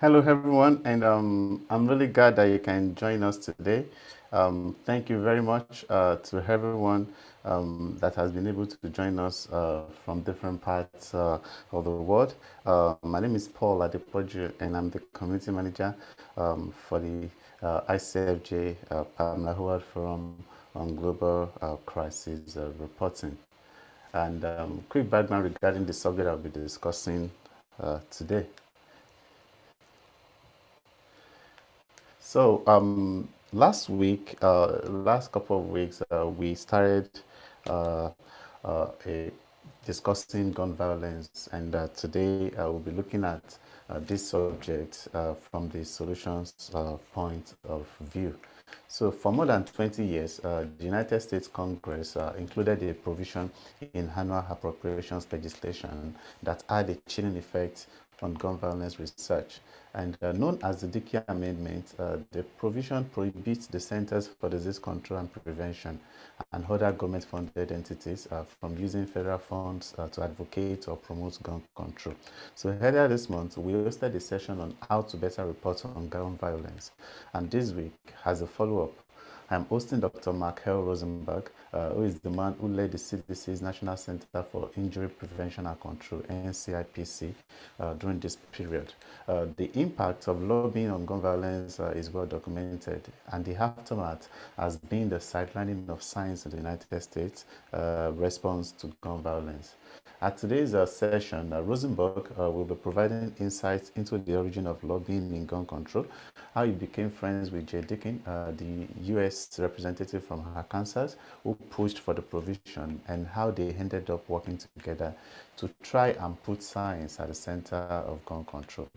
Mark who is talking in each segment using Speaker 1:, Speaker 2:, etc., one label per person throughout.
Speaker 1: Hello, everyone, and I'm really glad that you can join us today. Thank you very much to everyone that has been able to join us from different parts of the world. My name is Paul Adepoju, and I'm the community manager for the ICFJ Pamela Howard Forum on Global Crisis Reporting. And quick background regarding the subject I'll be discussing today. So, last couple of weeks, we started uh, discussing gun violence, and today we'll be looking at this subject from the solutions point of view. So, for more than 20 years, the United States Congress included a provision in annual appropriations legislation that had a chilling effect on gun violence research. And known as the Dickey Amendment, the provision prohibits the Centers for Disease Control and Prevention and other government-funded entities from using federal funds to advocate or promote gun control. So earlier this month, we hosted a session on how to better report on gun violence. And this week, as a follow-up, I'm hosting Dr. Michael Rosenberg, who is the man who led the CDC's National Center for Injury Prevention and Control, NCIPC, during this period. The impact of lobbying on gun violence is well documented, and the aftermath has been the sidelining of science in the United States response to gun violence. At today's session, Rosenberg will be providing insights into the origin of lobbying in gun control, how he became friends with Jay Dickey, the U.S. representative from Arkansas, who pushed for the provision, and how they ended up working together to try and put science at the center of gun control.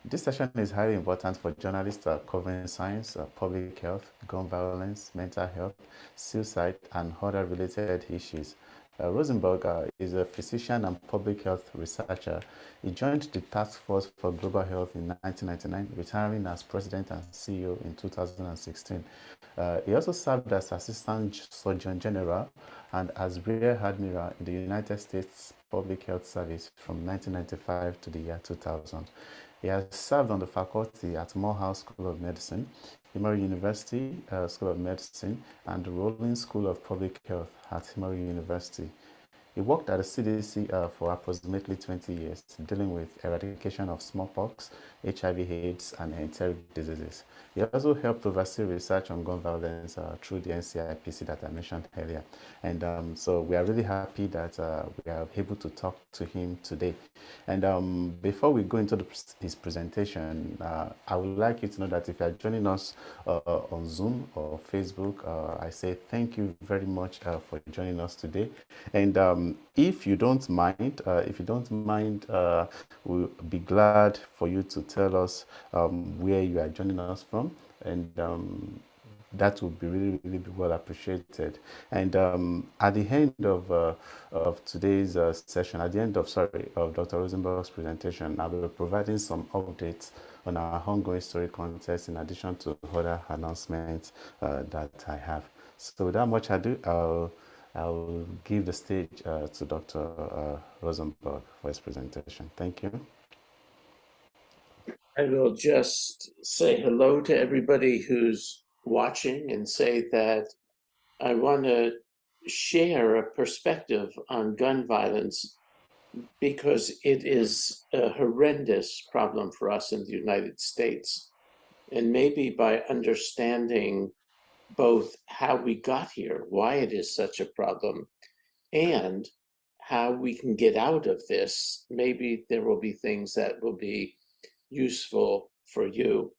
Speaker 1: This session is highly important for journalists covering science, public health, gun violence, mental health, suicide, and other related issues. Rosenberg is a physician and public health researcher. He joined the Task Force for Global Health in 1999, retiring as president and CEO in 2016. He also served as Assistant Surgeon General and as Rear Admiral in the United States Public Health Service from 1995 to the year 2000. He has served on the faculty at Morehouse School of Medicine, Emory University School of Medicine, and the Rollins School of Public Health at Emory University. He worked at the CDC for approximately 20 years, dealing with eradication of smallpox, HIV/AIDS, and enteric diseases. He also helped oversee research on gun violence through the NCIPC that I mentioned earlier. And so we are really happy that we are able to talk to him today. And before we go into his presentation, I would like you to know that if you are joining us on Zoom or Facebook, I say thank you very much for joining us today. And if you don't mind, we'll be glad for you to tell us where you are joining us from, and that would be really be well appreciated. And at the end of today's session, at the end of Dr. Rosenberg's presentation, I will be providing some updates on our ongoing story contest in addition to other announcements that I have. So without much ado, I'll give the stage to Dr. Rosenberg for his presentation. Thank you.
Speaker 2: I will just say hello to everybody who's watching and say that I want to share a perspective on gun violence because it is a horrendous problem for us in the United States. And maybe by understanding both how we got here, why it is such a problem, and how we can get out of this, maybe there will be things that will be useful for you.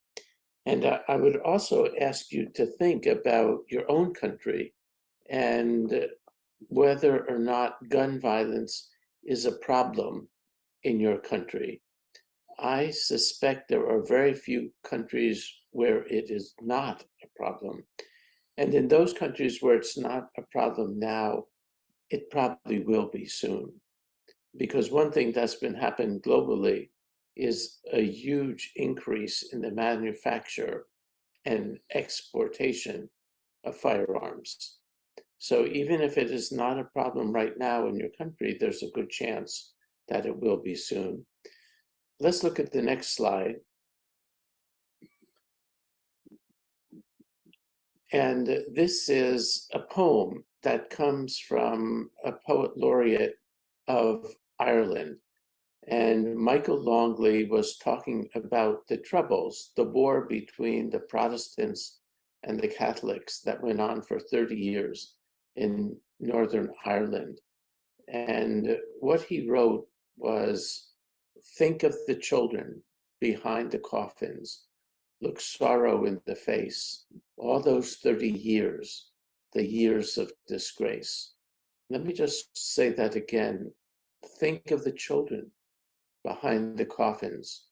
Speaker 2: And I would also ask you to think about your own country and whether or not gun violence is a problem in your country. I suspect there are very few countries where it is not a problem. And in those countries where it's not a problem now, it probably will be soon. Because one thing that's been happening globally is a huge increase in the manufacture and exportation of firearms. So even if it is not a problem right now in your country, there's a good chance that it will be soon. Let's look at the next slide. And this is a poem that comes from a poet laureate of Ireland. And Michael Longley was talking about the Troubles, the war between the Protestants and the Catholics that went on for 30 years in Northern Ireland. And what he wrote was, think of the children behind the coffins, look sorrow in the face, all those 30 years, the years of disgrace. Let me just say that again. Think of the children behind the coffins.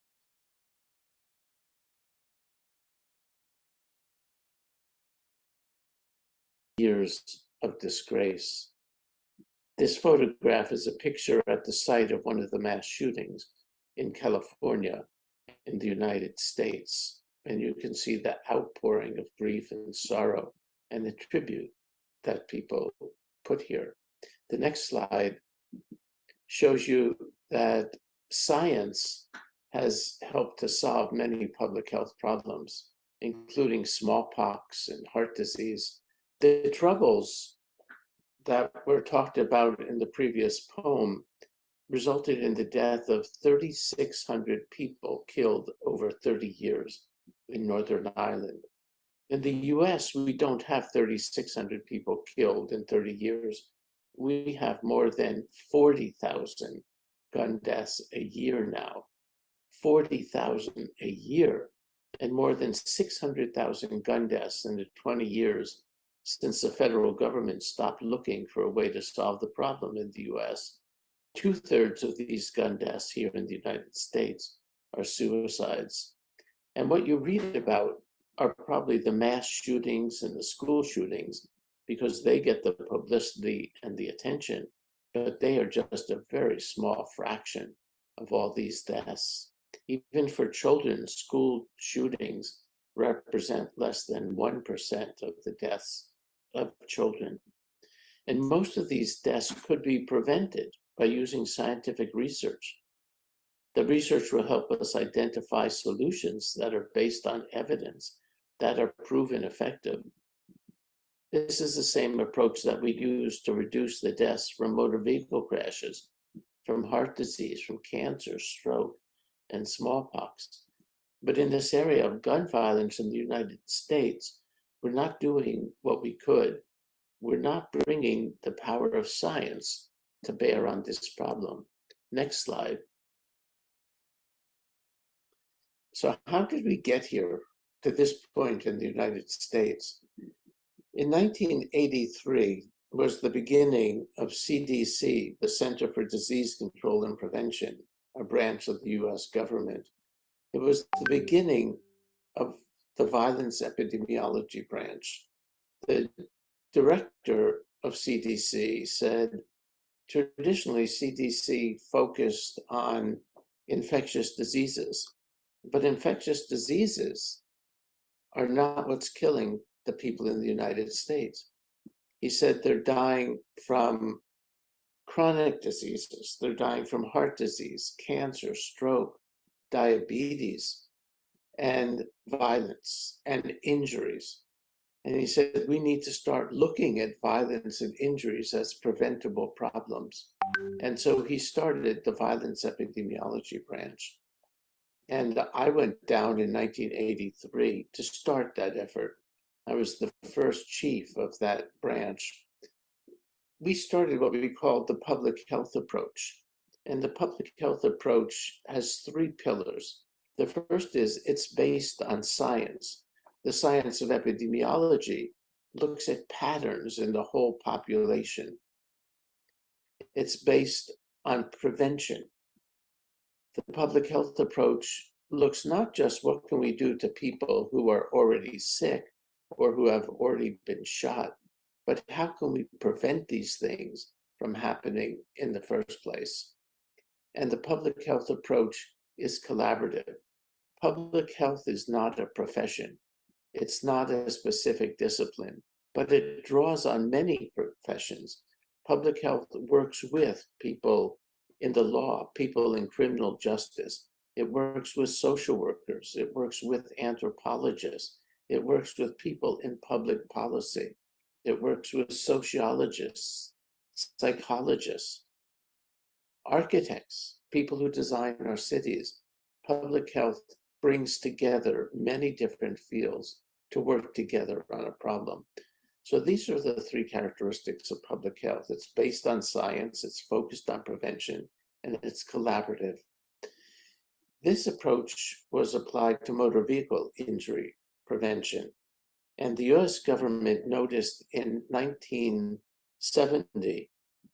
Speaker 2: Years of disgrace. This photograph is a picture at the site of one of the mass shootings in California in the United States. And you can see the outpouring of grief and sorrow and the tribute that people put here. The next slide shows you that science has helped to solve many public health problems, including smallpox and heart disease. The troubles that were talked about in the previous poem resulted in the death of 3,600 people killed over 30 years in Northern Ireland. In the US, we don't have 3,600 people killed in 30 years. We have more than 40,000 gun deaths a year now, 40,000 a year, and more than 600,000 gun deaths in the 20 years since the federal government stopped looking for a way to solve the problem in the US. 2/3 of these gun deaths here in the United States are suicides. And what you read about are probably the mass shootings and the school shootings because they get the publicity and the attention, but they are just a very small fraction of all these deaths. Even for children, school shootings represent less than 1% of the deaths of children. And most of these deaths could be prevented by using scientific research. The research will help us identify solutions that are based on evidence that are proven effective. This is the same approach that we use to reduce the deaths from motor vehicle crashes, from heart disease, from cancer, stroke, and smallpox. But in this area of gun violence in the United States, we're not doing what we could. We're not bringing the power of science to bear on this problem. Next slide. So how did we get here to this point in the United States? In 1983 was the beginning of CDC, the Center for Disease Control and Prevention, a branch of the U.S. government. It was the beginning of the violence epidemiology branch. The director of CDC said, traditionally CDC focused on infectious diseases, but infectious diseases are not what's killing the people in the United States. He said they're dying from chronic diseases. They're dying from heart disease, cancer, stroke, diabetes, and violence and injuries. And he said, we need to start looking at violence and injuries as preventable problems. And so he started the violence epidemiology branch. And I went down in 1983 to start that effort. I was the first chief of that branch. We started what we called the public health approach. And the public health approach has 3 pillars. The first is it's based on science. The science of epidemiology looks at patterns in the whole population. It's based on prevention. The public health approach looks not just what can we do to people who are already sick or who have already been shot, but how can we prevent these things from happening in the first place? And the public health approach is collaborative. Public health is not a profession. It's not a specific discipline, but it draws on many professions. Public health works with people in the law, people in criminal justice. It works with social workers. It works with anthropologists. It works with people in public policy. It works with sociologists, psychologists, architects, people who design our cities. Public health brings together many different fields to work together on a problem. So these are the three characteristics of public health. It's based on science, it's focused on prevention, and it's collaborative. This approach was applied to motor vehicle injury prevention. And the US government noticed in 1970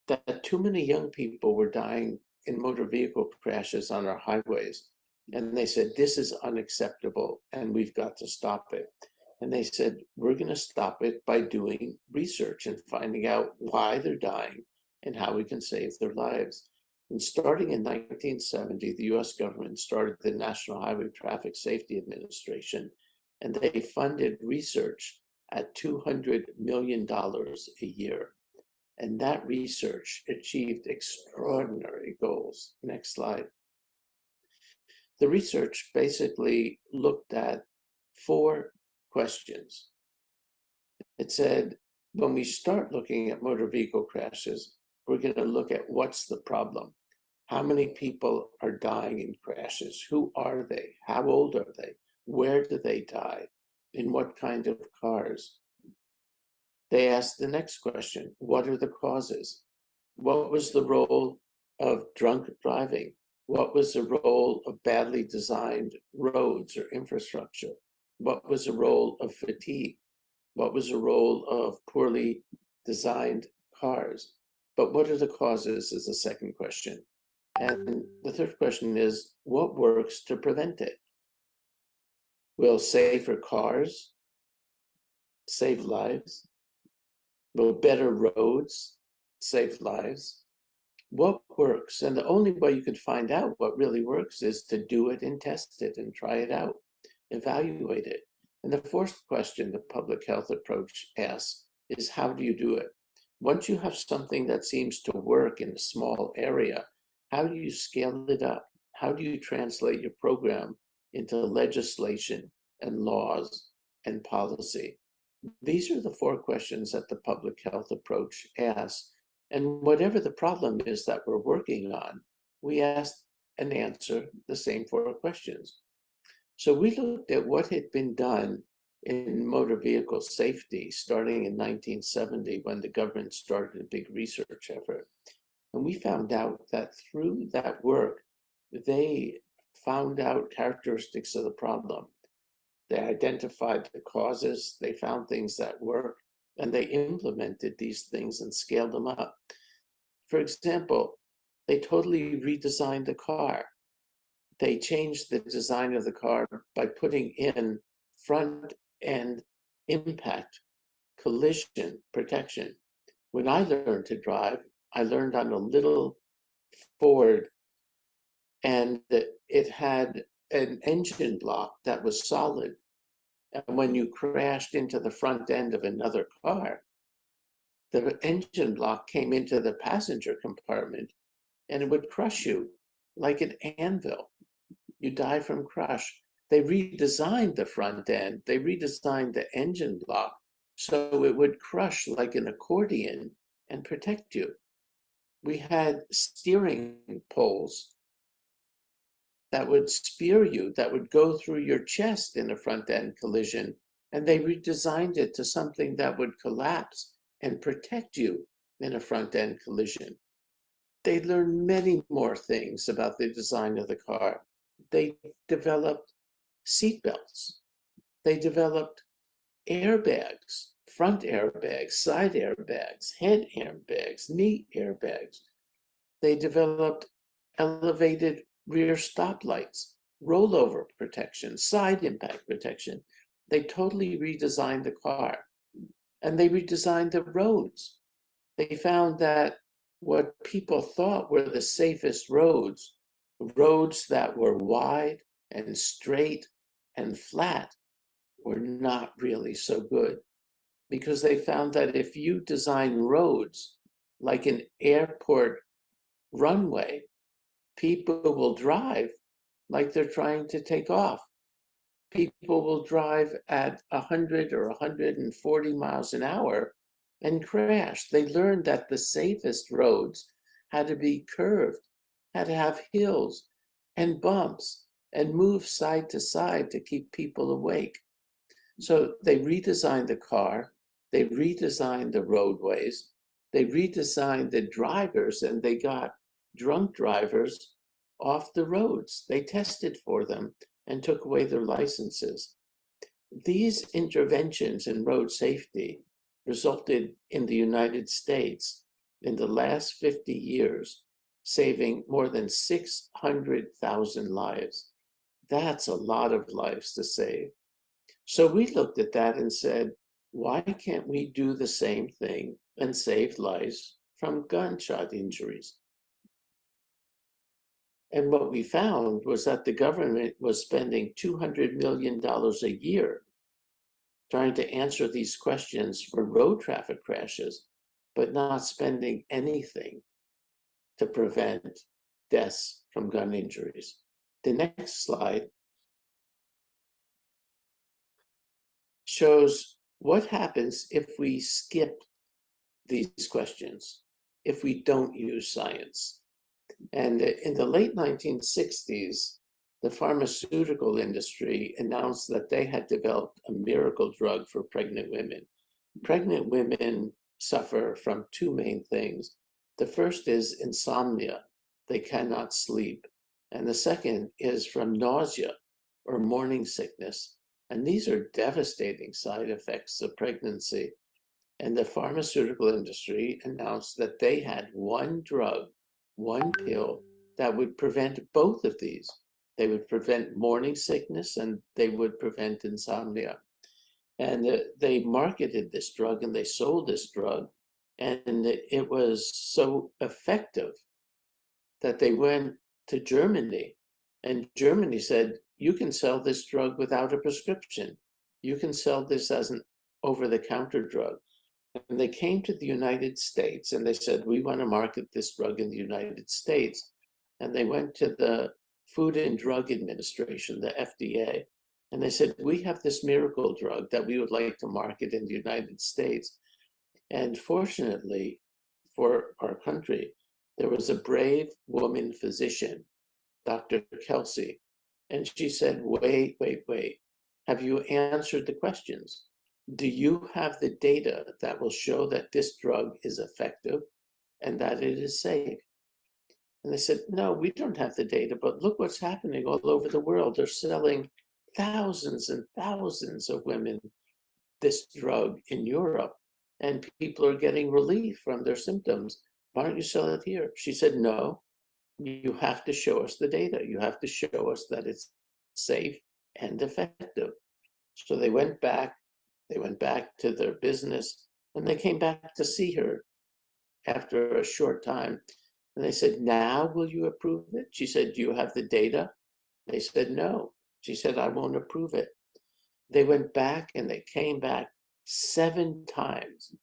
Speaker 2: that too many young people were dying in motor vehicle crashes on our highways. And they said, this is unacceptable and we've got to stop it. And they said, we're going to stop it by doing research and finding out why they're dying and how we can save their lives. And starting in 1970, the US government started the National Highway Traffic Safety Administration, and they funded research at $200 million a year. And that research achieved extraordinary goals. Next slide. The research basically looked at 4 questions. It said, when we start looking at motor vehicle crashes, we're going to look at what's the problem. How many people are dying in crashes? Who are they? How old are they? Where do they die? In what kind of cars? They asked the next question, what are the causes? What was the role of drunk driving? What was the role of badly designed roads or infrastructure? What was the role of fatigue? What was the role of poorly designed cars? But what are the causes is the second question. And the third question is, what works to prevent it? Will safer cars save lives? Will better roads save lives? What works? And the only way you could find out what really works is to do it and test it and try it out, evaluate it. And the fourth question the public health approach asks is, how do you do it? Once you have something that seems to work in a small area, how do you scale it up? How do you translate your program into legislation and laws and policy? These are the 4 questions that the public health approach asks. And whatever the problem is that we're working on, we ask and answer the same 4 questions. So we looked at what had been done in motor vehicle safety starting in 1970 when the government started a big research effort. And we found out that through that work, they found out characteristics of the problem. They identified the causes, they found things that work, and they implemented these things and scaled them up. For example, they totally redesigned the car. They changed the design of the car by putting in front end impact collision protection. When I learned to drive, I learned on a little Ford, and it had an engine block that was solid. And when you crashed into the front end of another car, the engine block came into the passenger compartment and it would crush you like an anvil. You die from crush. They redesigned the front end. They redesigned the engine block so it would crush like an accordion and protect you. We had steering poles that would spear you, that would go through your chest in a front end collision, and they redesigned it to something that would collapse and protect you in a front end collision. They learned many more things about the design of the car. They developed seat belts. They developed airbags, front airbags, side airbags, head airbags, knee airbags. They developed elevated rear stoplights, rollover protection, side impact protection. They totally redesigned the car, and they redesigned the roads. They found that what people thought were the safest roads, roads that were wide and straight and flat, were not really so good, because they found that if you design roads like an airport runway, people will drive like they're trying to take off. people will drive at 100 or 140 miles an hour and crash. They learned that the safest roads had to be curved, had to have hills and bumps and move side to side to keep people awake. So they redesigned the car, they redesigned the roadways, they redesigned the drivers, and they got drunk drivers off the roads. They tested for them and took away their licenses. These interventions in road safety resulted in the United States in the last 50 years saving more than 600,000 lives. That's a lot of lives to save. So we looked at that and said, why can't we do the same thing and save lives from gunshot injuries? And what we found was that the government was spending $200 million a year trying to answer these questions for road traffic crashes, but not spending anything to prevent deaths from gun injuries. The next slide shows what happens if we skip these questions, if we don't use science. And in the late 1960s, the pharmaceutical industry announced that they had developed a miracle drug for pregnant women. Pregnant women suffer from two main things. The first is insomnia, they cannot sleep. And the second is from nausea or morning sickness. And these are devastating side effects of pregnancy. And the pharmaceutical industry announced that they had one drug, one pill that would prevent both of these. They would prevent morning sickness and they would prevent insomnia. And they marketed this drug and they sold this drug. And it was so effective that they went to Germany. And Germany said, you can sell this drug without a prescription. You can sell this as an over-the-counter drug. And they came to the United States and they said, we want to market this drug in the United States. And they went to the Food and Drug Administration, the FDA, and they said, we have this miracle drug that we would like to market in the United States. And fortunately for our country, there was a brave woman physician, Dr. Kelsey, and she said, wait. Have you answered the questions? Do you have the data that will show that this drug is effective and that it is safe? And they said, no, we don't have the data, but look what's happening all over the world. They're selling thousands and thousands of women this drug in Europe, and people are getting relief from their symptoms. Why don't you sell it here? She said, no, you have to show us the data. You have to show us that it's safe and effective. So they went back to their business, and they came back to see her after a short time. And they said, now will you approve it? She said, do you have the data? They said, no. She said, I won't approve it. They went back and they came back 7 times.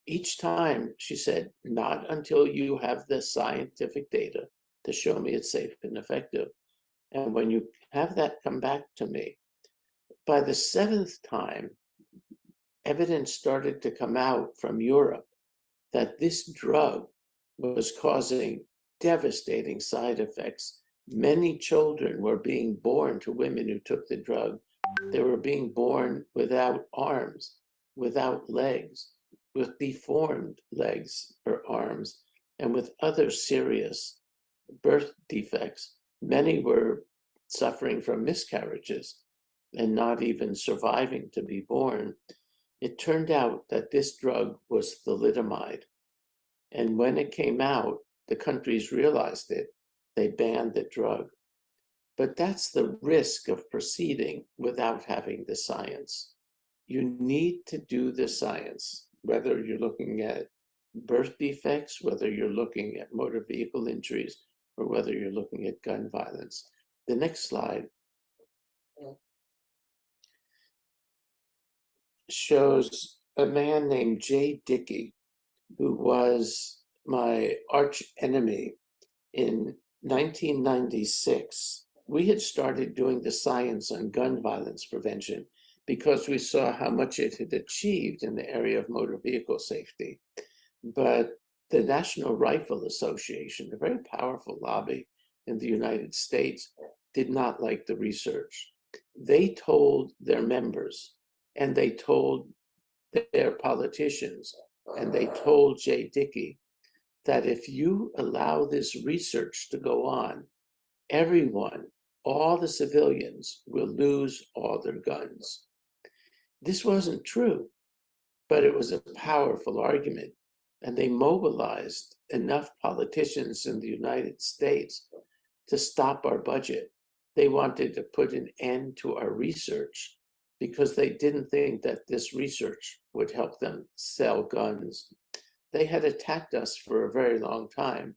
Speaker 2: Each time she said, not until you have the scientific data to show me it's safe and effective. And when you have that come back to me, by the 7th time, evidence started to come out from Europe that this drug was causing devastating side effects. Many children were being born to women who took the drug. They were being born without arms, without legs, with deformed legs or arms, and with other serious birth defects. Many were suffering from miscarriages and not even surviving to be born. It turned out that this drug was thalidomide. And when it came out, the countries realized it. They banned the drug. But that's the risk of proceeding without having the science. You need to do the science, whether you're looking at birth defects, whether you're looking at motor vehicle injuries, or whether you're looking at gun violence. The next slide shows a man named Jay Dickey, who was my arch enemy in 1996. we had started doing the science on gun violence prevention because we saw how much it had achieved in the area of motor vehicle safety. But the National Rifle Association, a very powerful lobby in the United States, did not like the research. They told their members, and they told their politicians, and they told Jay Dickey that if you allow this research to go on, everyone, all the civilians, will lose all their guns. This wasn't true, but it was a powerful argument. And they mobilized enough politicians in the United States to stop our budget. They wanted to put an end to our research because they didn't think that this research would help them sell guns. They had attacked us for a very long time,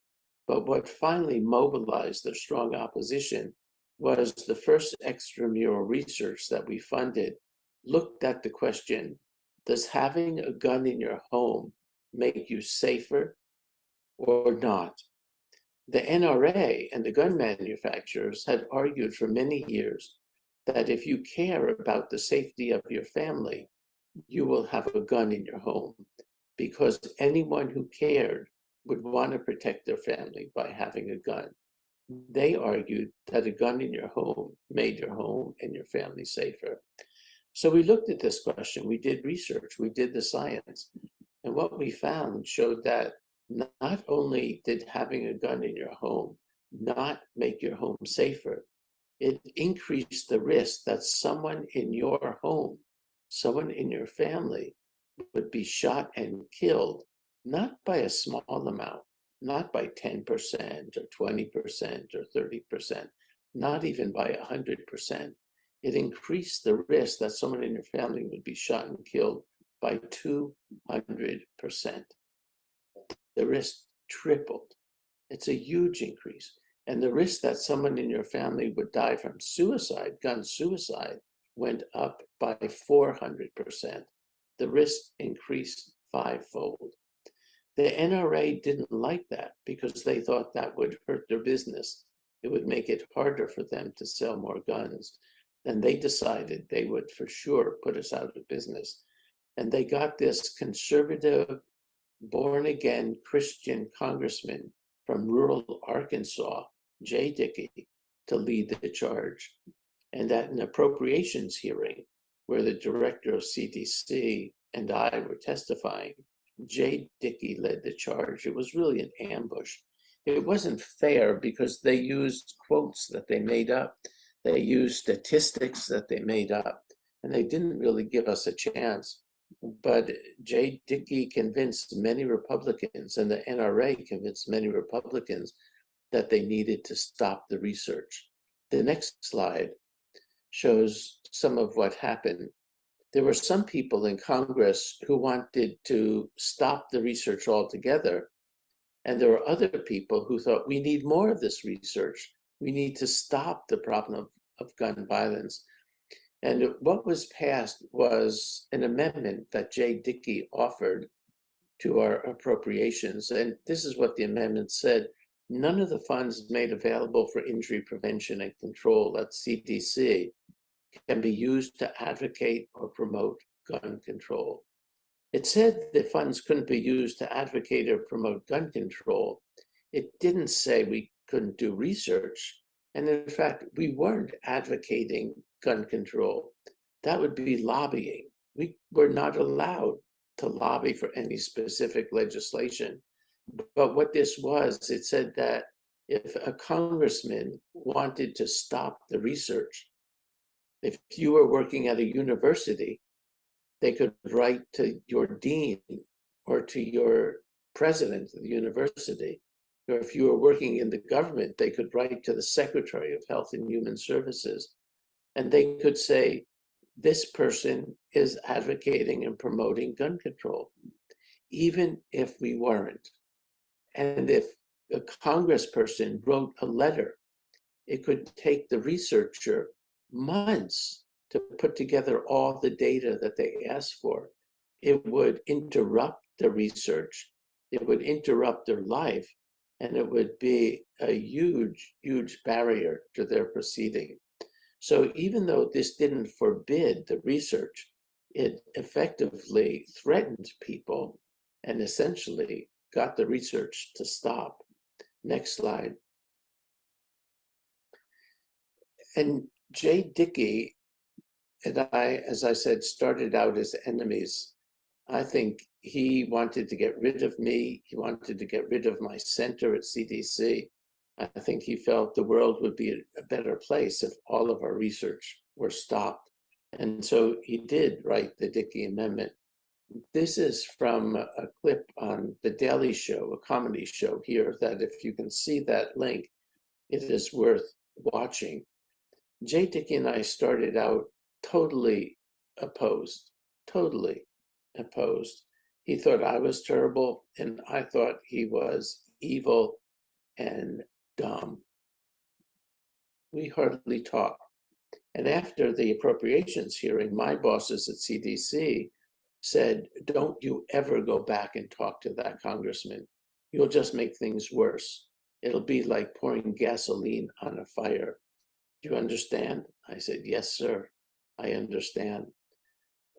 Speaker 2: but what finally mobilized their strong opposition was the first extramural research that we funded looked at the question, does having a gun in your home make you safer or not? The NRA and the gun manufacturers had argued for many years that if you care about the safety of your family, you will have a gun in your home, because anyone who cared would want to protect their family by having a gun. They argued that a gun in your home made your home and your family safer. So we looked at this question, we did research, we did the science, and what we found showed that not only did having a gun in your home not make your home safer, it increased the risk that someone in your home, someone in your family, would be shot and killed, not by a small amount, not by 10% or 20% or 30%, not even by 100%. It increased the risk that someone in your family would be shot and killed by 200%. The risk tripled. It's a huge increase. And the risk that someone in your family would die from suicide, gun suicide, went up by 400%. The risk increased fivefold. The NRA didn't like that because they thought that would hurt their business. It would make it harder for them to sell more guns. And they decided they would for sure put us out of business. And they got this conservative, born-again Christian congressman from rural Arkansas, Jay Dickey, to lead the charge. And at an appropriations hearing, where the director of CDC and I were testifying, Jay Dickey led the charge. It was really an ambush. It wasn't fair because they used quotes that they made up. They used statistics that they made up, and they didn't really give us a chance. But Jay Dickey convinced many Republicans, and the NRA convinced many Republicans that they needed to stop the research. The next slide shows some of what happened. There were some people in Congress who wanted to stop the research altogether. And there were other people who thought, we need more of this research. We need to stop the problem of gun violence. And what was passed was an amendment that Jay Dickey offered to our appropriations. And this is what the amendment said. None of the funds made available for injury prevention and control at CDC can be used to advocate or promote gun control. It said the funds couldn't be used to advocate or promote gun control. It didn't say we couldn't do research. And in fact, we weren't advocating gun control. That would be lobbying. We were not allowed to lobby for any specific legislation. But what this was, it said that if a congressman wanted to stop the research, if you were working at a university, they could write to your dean or to your president of the university. Or if you were working in the government, they could write to the Secretary of Health and Human Services. And they could say, this person is advocating and promoting gun control, even if we weren't. And if a congressperson wrote a letter, it could take the researcher months to put together all the data that they asked for. It would interrupt the research. It would interrupt their life. and it would be a huge, huge barrier to their proceeding. So even though this didn't forbid the research, it effectively threatened people and essentially got the research to stop. Next slide. And Jay Dickey and I, as I said, started out as enemies. I think he wanted to get rid of me. He wanted to get rid of my center at CDC. I think he felt the world would be a better place if all of our research were stopped. And so he did write the Dickey Amendment. This is from a clip on The Daily Show, a comedy show here, that if you can see that link, it is worth watching. Jay Dickey and I started out totally opposed. He thought I was terrible, and I thought he was evil and dumb. We hardly talked. And after the appropriations hearing, my bosses at CDC said, don't you ever go back and talk to that congressman. You'll just make things worse. It'll be like pouring gasoline on a fire. Do you understand? I said, yes, sir, I understand.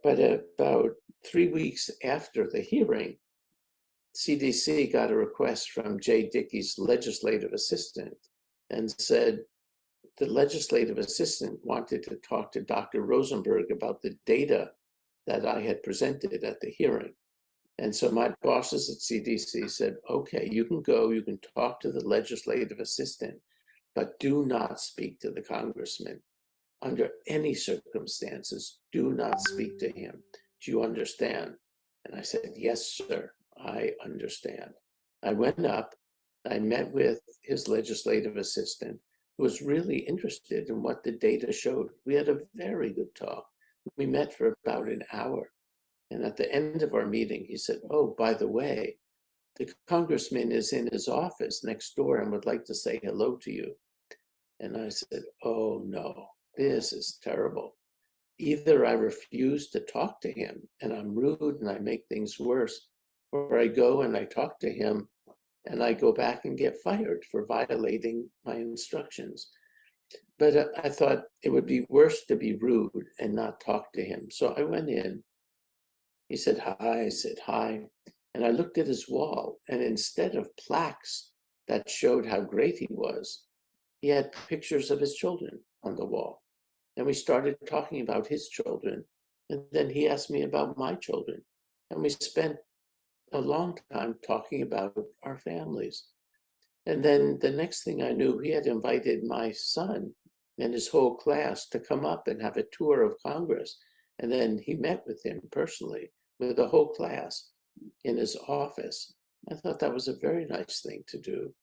Speaker 2: But about 3 weeks after the hearing, CDC got a request from Jay Dickey's legislative assistant and said the legislative assistant wanted to talk to Dr. Rosenberg about the data that I had presented at the hearing. And so my bosses at CDC said, okay, you can go, you can talk to the legislative assistant, but do not speak to the congressman. Under any circumstances, do not speak to him. Do you understand? And I said, yes, sir, I understand. I went up, I met with his legislative assistant, who was really interested in what the data showed. We had a very good talk. We met for about an hour. And at the end of our meeting, he said, oh, by the way, the congressman is in his office next door and would like to say hello to you. And I said, oh no, this is terrible. Either I refuse to talk to him and I'm rude and I make things worse, or I go and I talk to him and I go back and get fired for violating my instructions. But I thought it would be worse to be rude and not talk to him. So I went in. He said hi, I said hi. And I looked at his wall, and instead of plaques that showed how great he was, he had pictures of his children on the wall. And we started talking about his children. And then he asked me about my children. And we spent a long time talking about our families. And then the next thing I knew, he had invited my son and his whole class to come up and have a tour of Congress. And then he met with him personally, with the whole class in his office. I thought that was a very nice thing to do.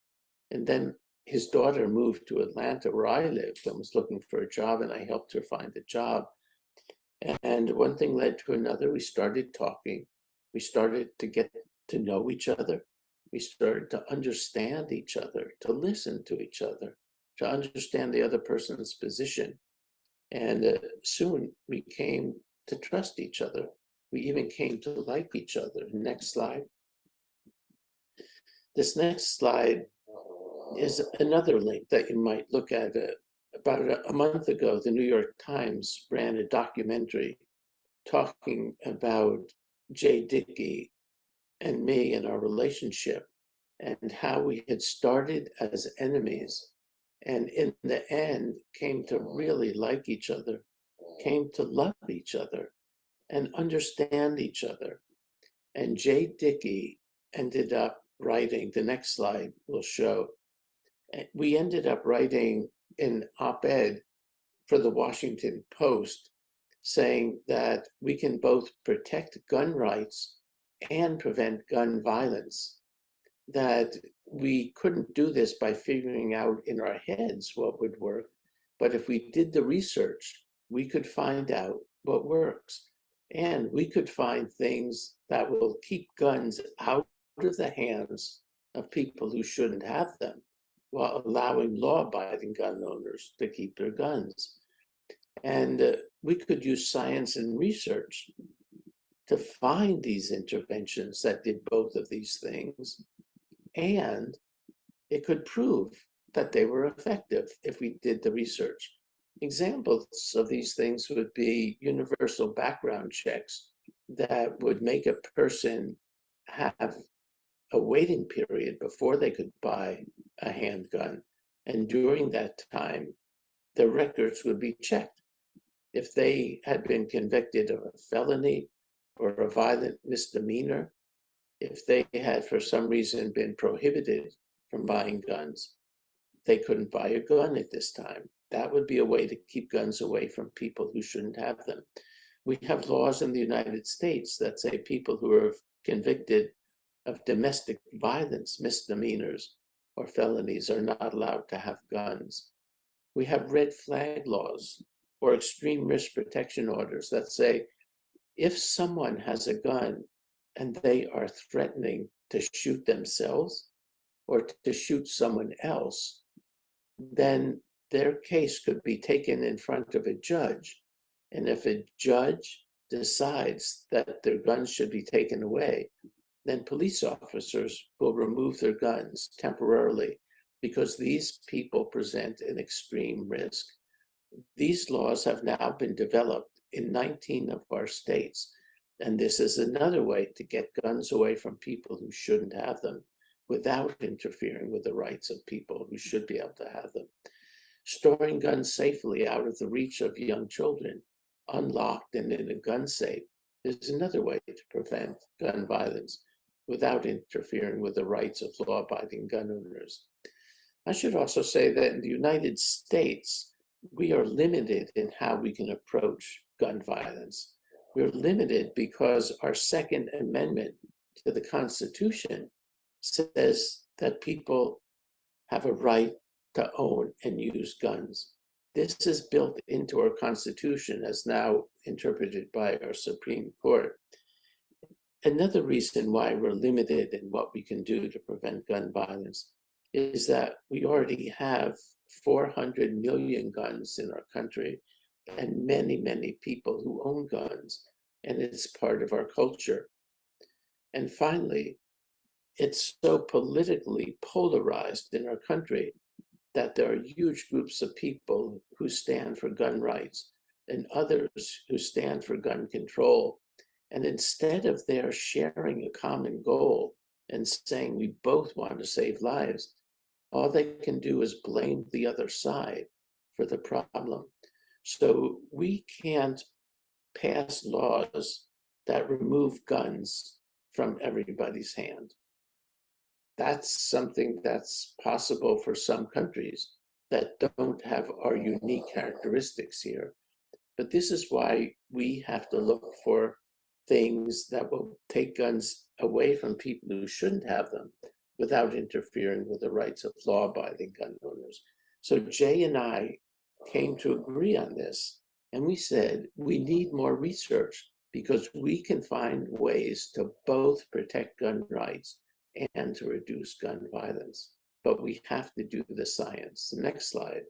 Speaker 2: And then his daughter moved to Atlanta, where I lived, and was looking for a job, and I helped her find a job. And one thing led to another. We started talking. We started to get to know each other. We started to understand each other, to listen to each other, to understand the other person's position. And soon we came to trust each other. We even came to like each other. Next slide. This next slide is another link that you might look at. About a month ago, the New York Times ran a documentary talking about Jay Dickey and me and our relationship, and how we had started as enemies and in the end came to really like each other, came to love each other and understand each other. And Jay Dickey ended up writing, the next slide will show, we ended up writing an op-ed for the Washington Post saying that we can both protect gun rights and prevent gun violence, that we couldn't do this by figuring out in our heads what would work, but if we did the research, we could find out what works. And we could find things that will keep guns out of the hands of people who shouldn't have them, while allowing law-abiding gun owners to keep their guns. And we could use science and research to find these interventions that did both of these things. And it could prove that they were effective if we did the research. Examples of these things would be universal background checks that would make a person have a waiting period before they could buy a handgun. And during that time, their records would be checked. If they had been convicted of a felony or a violent misdemeanor, if they had for some reason been prohibited from buying guns, they couldn't buy a gun at this time. That would be a way to keep guns away from people who shouldn't have them. We have laws in the United States that say people who are convicted of domestic violence misdemeanors or felonies are not allowed to have guns. We have red flag laws or extreme risk protection orders that say if someone has a gun and they are threatening to shoot themselves or to shoot someone else, then their case could be taken in front of a judge. And if a judge decides that their guns should be taken away, then police officers will remove their guns temporarily because these people present an extreme risk. These laws have now been developed in 19 of our states, and this is another way to get guns away from people who shouldn't have them without interfering with the rights of people who should be able to have them. Storing guns safely out of the reach of young children, unlocked and in a gun safe, is another way to prevent gun violence without interfering with the rights of law-abiding gun owners. I should also say that in the United States, we are limited in how we can approach gun violence. We're limited because our Second Amendment to the Constitution says that people have a right to own and use guns. This is built into our Constitution as now interpreted by our Supreme Court. Another reason why we're limited in what we can do to prevent gun violence is that we already have 400 million guns in our country and many, many people who own guns, and it's part of our culture. And finally, it's so politically polarized in our country that there are huge groups of people who stand for gun rights and others who stand for gun control. And instead of their sharing a common goal and saying we both want to save lives, all they can do is blame the other side for the problem. So we can't pass laws that remove guns from everybody's hand. That's something that's possible for some countries that don't have our unique characteristics here. But this is why we have to look for things that will take guns away from people who shouldn't have them without interfering with the rights of law-abiding gun owners. So Jay and I came to agree on this, and we said we need more research because we can find ways to both protect gun rights and to reduce gun violence. But we have to do the science. The next slide.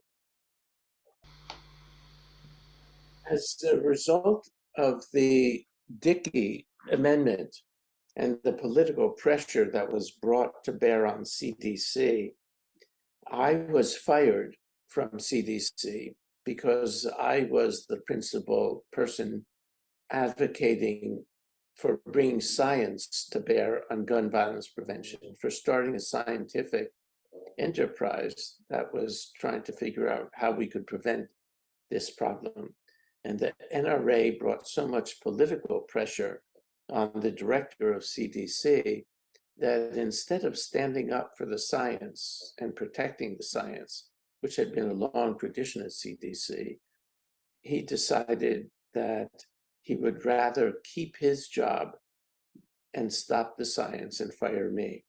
Speaker 2: As a result of the Dickey Amendment and the political pressure that was brought to bear on CDC, I was fired from CDC because I was the principal person advocating for bringing science to bear on gun violence prevention, for starting a scientific enterprise that was trying to figure out how we could prevent this problem. And the NRA brought so much political pressure on the director of CDC that instead of standing up for the science and protecting the science, which had been a long tradition at CDC, he decided that he would rather keep his job and stop the science and fire me.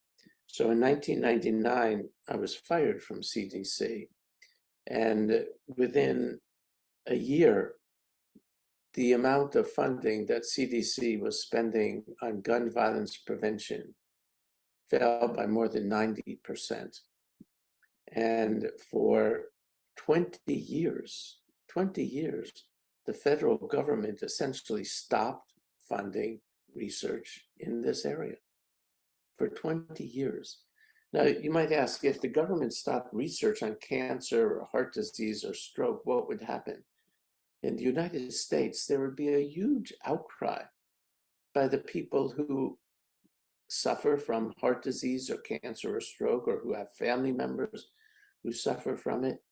Speaker 2: So in 1999, I was fired from CDC. And within a year, the amount of funding that CDC was spending on gun violence prevention fell by more than 90%. And for 20 years, the federal government essentially stopped funding research in this area for 20 years. Now, you might ask, if the government stopped research on cancer or heart disease or stroke, what would happen? In the United States, there would be a huge outcry by the people who suffer from heart disease or cancer or stroke, or who have family members who suffer from it.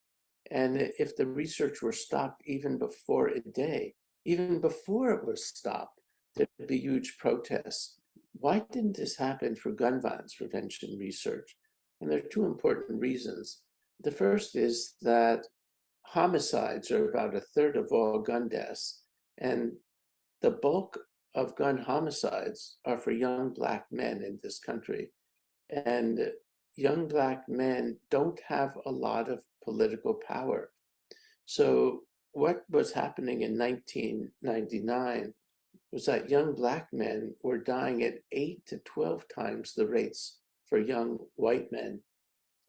Speaker 2: And if the research were stopped even before a day, even before it was stopped, there'd be huge protests. Why didn't this happen for gun violence prevention research? And there are two important reasons. The first is that homicides are about a third of all gun deaths, and the bulk of gun homicides are for young Black men in this country. And young Black men don't have a lot of political power. So what was happening in 1999 was that young Black men were dying at 8 to 12 times the rates for young white men.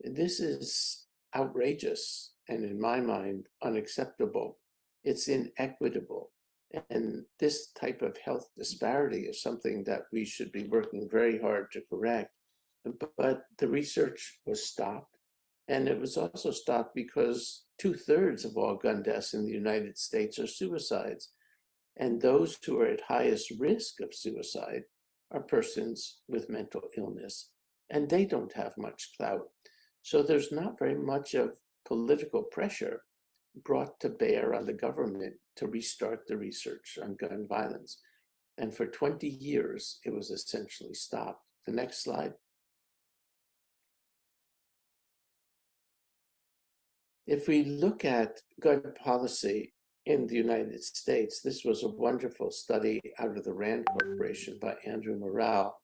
Speaker 2: This is outrageous and, in my mind, unacceptable. It's inequitable. And this type of health disparity is something that we should be working very hard to correct. But the research was stopped. And it was also stopped because 2/3 of all gun deaths in the United States are suicides. And those who are at highest risk of suicide are persons with mental illness. And they don't have much clout. So there's not very much of political pressure brought to bear on the government to restart the research on gun violence. And for 20 years, it was essentially stopped. The next slide. If we look at gun policy in the United States, this was a wonderful study out of the Rand Corporation by Andrew Morale.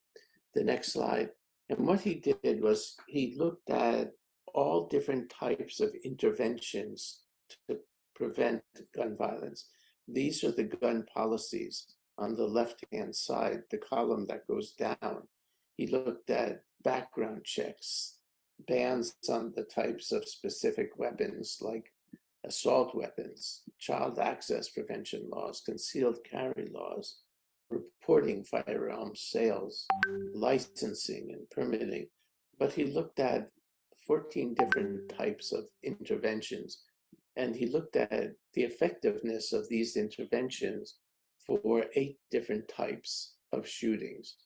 Speaker 2: The next slide. And what he did was he looked at all different types of interventions to prevent gun violence. These are the gun policies on the left-hand side, the column that goes down. He looked at background checks, bans on the types of specific weapons like assault weapons, child access prevention laws, concealed carry laws, reporting firearms sales, licensing and permitting. But he looked at 14 different types of interventions, and he looked at the effectiveness of these interventions for 8 different types of shootings,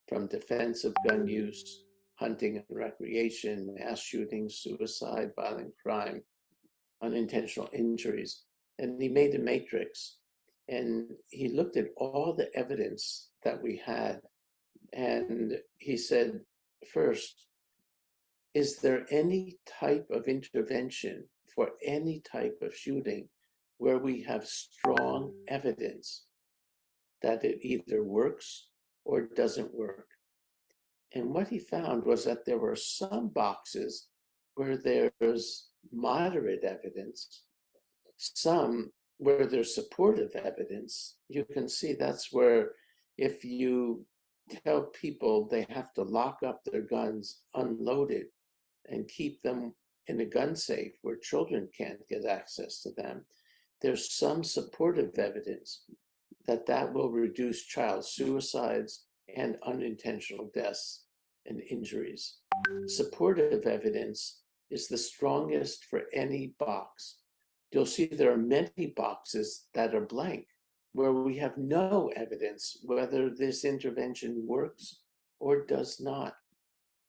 Speaker 2: from defensive gun use, hunting and recreation, mass shootings, suicide, violent crime, unintentional injuries. And he made a matrix, and he looked at all the evidence that we had. And he said, first, is there any type of intervention for any type of shooting where we have strong evidence that it either works or doesn't work? And what he found was that there were some boxes where there's moderate evidence, some where there's supportive evidence. You can see that's where, if you tell people they have to lock up their guns unloaded and keep them in a gun safe where children can't get access to them, there's some supportive evidence that that will reduce child suicides and unintentional deaths and injuries. Supportive evidence is the strongest for any box. You'll see there are many boxes that are blank, where we have no evidence whether this intervention works or does not.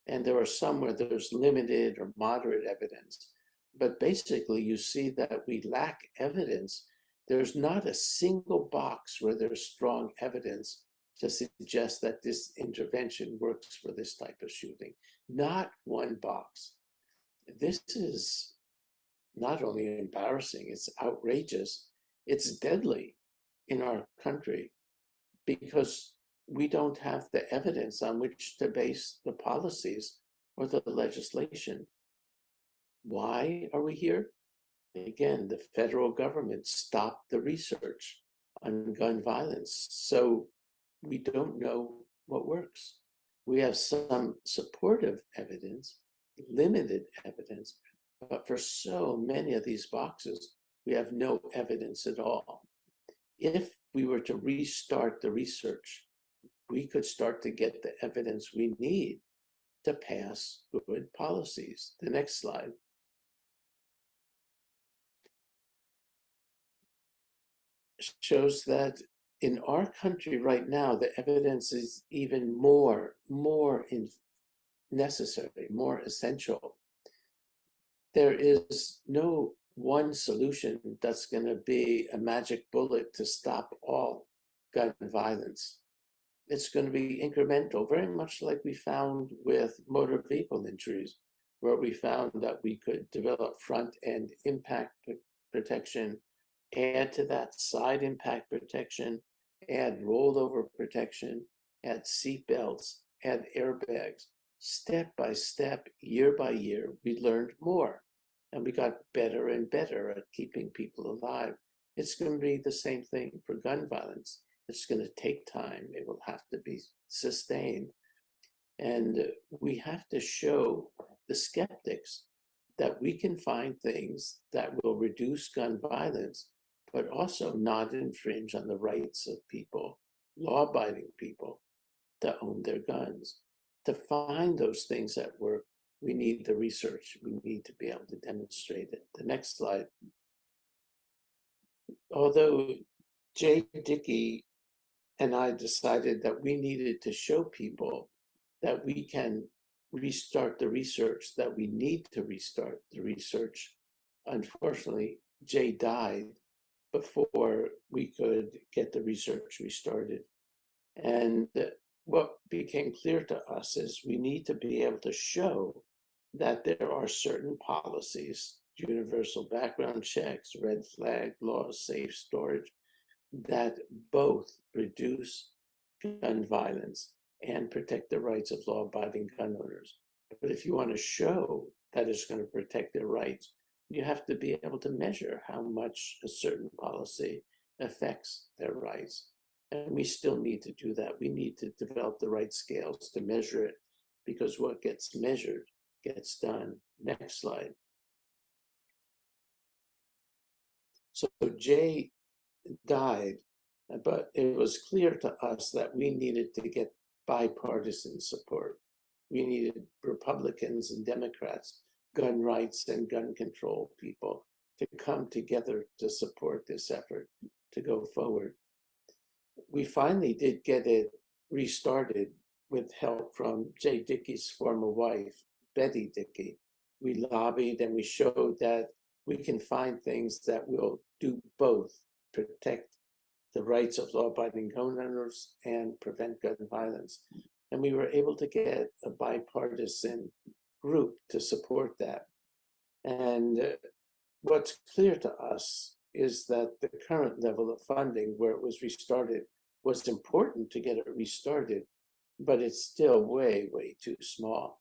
Speaker 2: And there are some where there's limited or moderate evidence. But basically, you see that we lack evidence. There's not a single box where there's strong evidence to suggest that this intervention works for this type of shooting. Not one box. This is not only embarrassing, it's outrageous, it's deadly in our country, because we don't have the evidence on which to base the policies or the legislation. Why are we here? Again, the federal government stopped the research on gun violence, so we don't know what works. We have some supportive evidence, limited evidence, but for so many of these boxes, we have no evidence at all. If we were to restart the research, we could start to get the evidence we need to pass good policies. The next slide. Shows that in our country right now, the evidence is even more necessary, more essential. There is no one solution that's going to be a magic bullet to stop all gun violence. It's going to be incremental, very much like we found with motor vehicle injuries, where we found that we could develop front-end impact protection, add to that side impact protection, add rollover protection, add seat belts, add airbags. Step by step, year by year, we learned more, and we got better and better at keeping people alive. It's going to be the same thing for gun violence. It's going to take time. It will have to be sustained. And we have to show the skeptics that we can find things that will reduce gun violence, but also not infringe on the rights of people, law-abiding people, to own their guns. To find those things that work, we need the research. We need to be able to demonstrate it. The next slide. Although Jay Dickey and I decided that we needed to show people that we can restart the research, that we need to restart the research. Unfortunately, Jay died before we could get the research restarted. And what became clear to us is we need to be able to show that there are certain policies, universal background checks, red flag laws, safe storage, that both reduce gun violence and protect the rights of law-abiding gun owners. But if you want to show that it's going to protect their rights, you have to be able to measure how much a certain policy affects their rights. And we still need to do that. We need to develop the right scales to measure it, because what gets measured gets done. Next slide. So Jay died, but it was clear to us that we needed to get bipartisan support. We needed Republicans and Democrats, gun rights and gun control people, to come together to support this effort to go forward. We finally did get it restarted with help from Jay Dickey's former wife, Betty Dickey. We lobbied and we showed that we can find things that will do both, protect the rights of law-abiding gun owners and prevent gun violence. And we were able to get a bipartisan group to support that. And what's clear to us is that the current level of funding where it was restarted was important to get it restarted, but it's still way, way too small.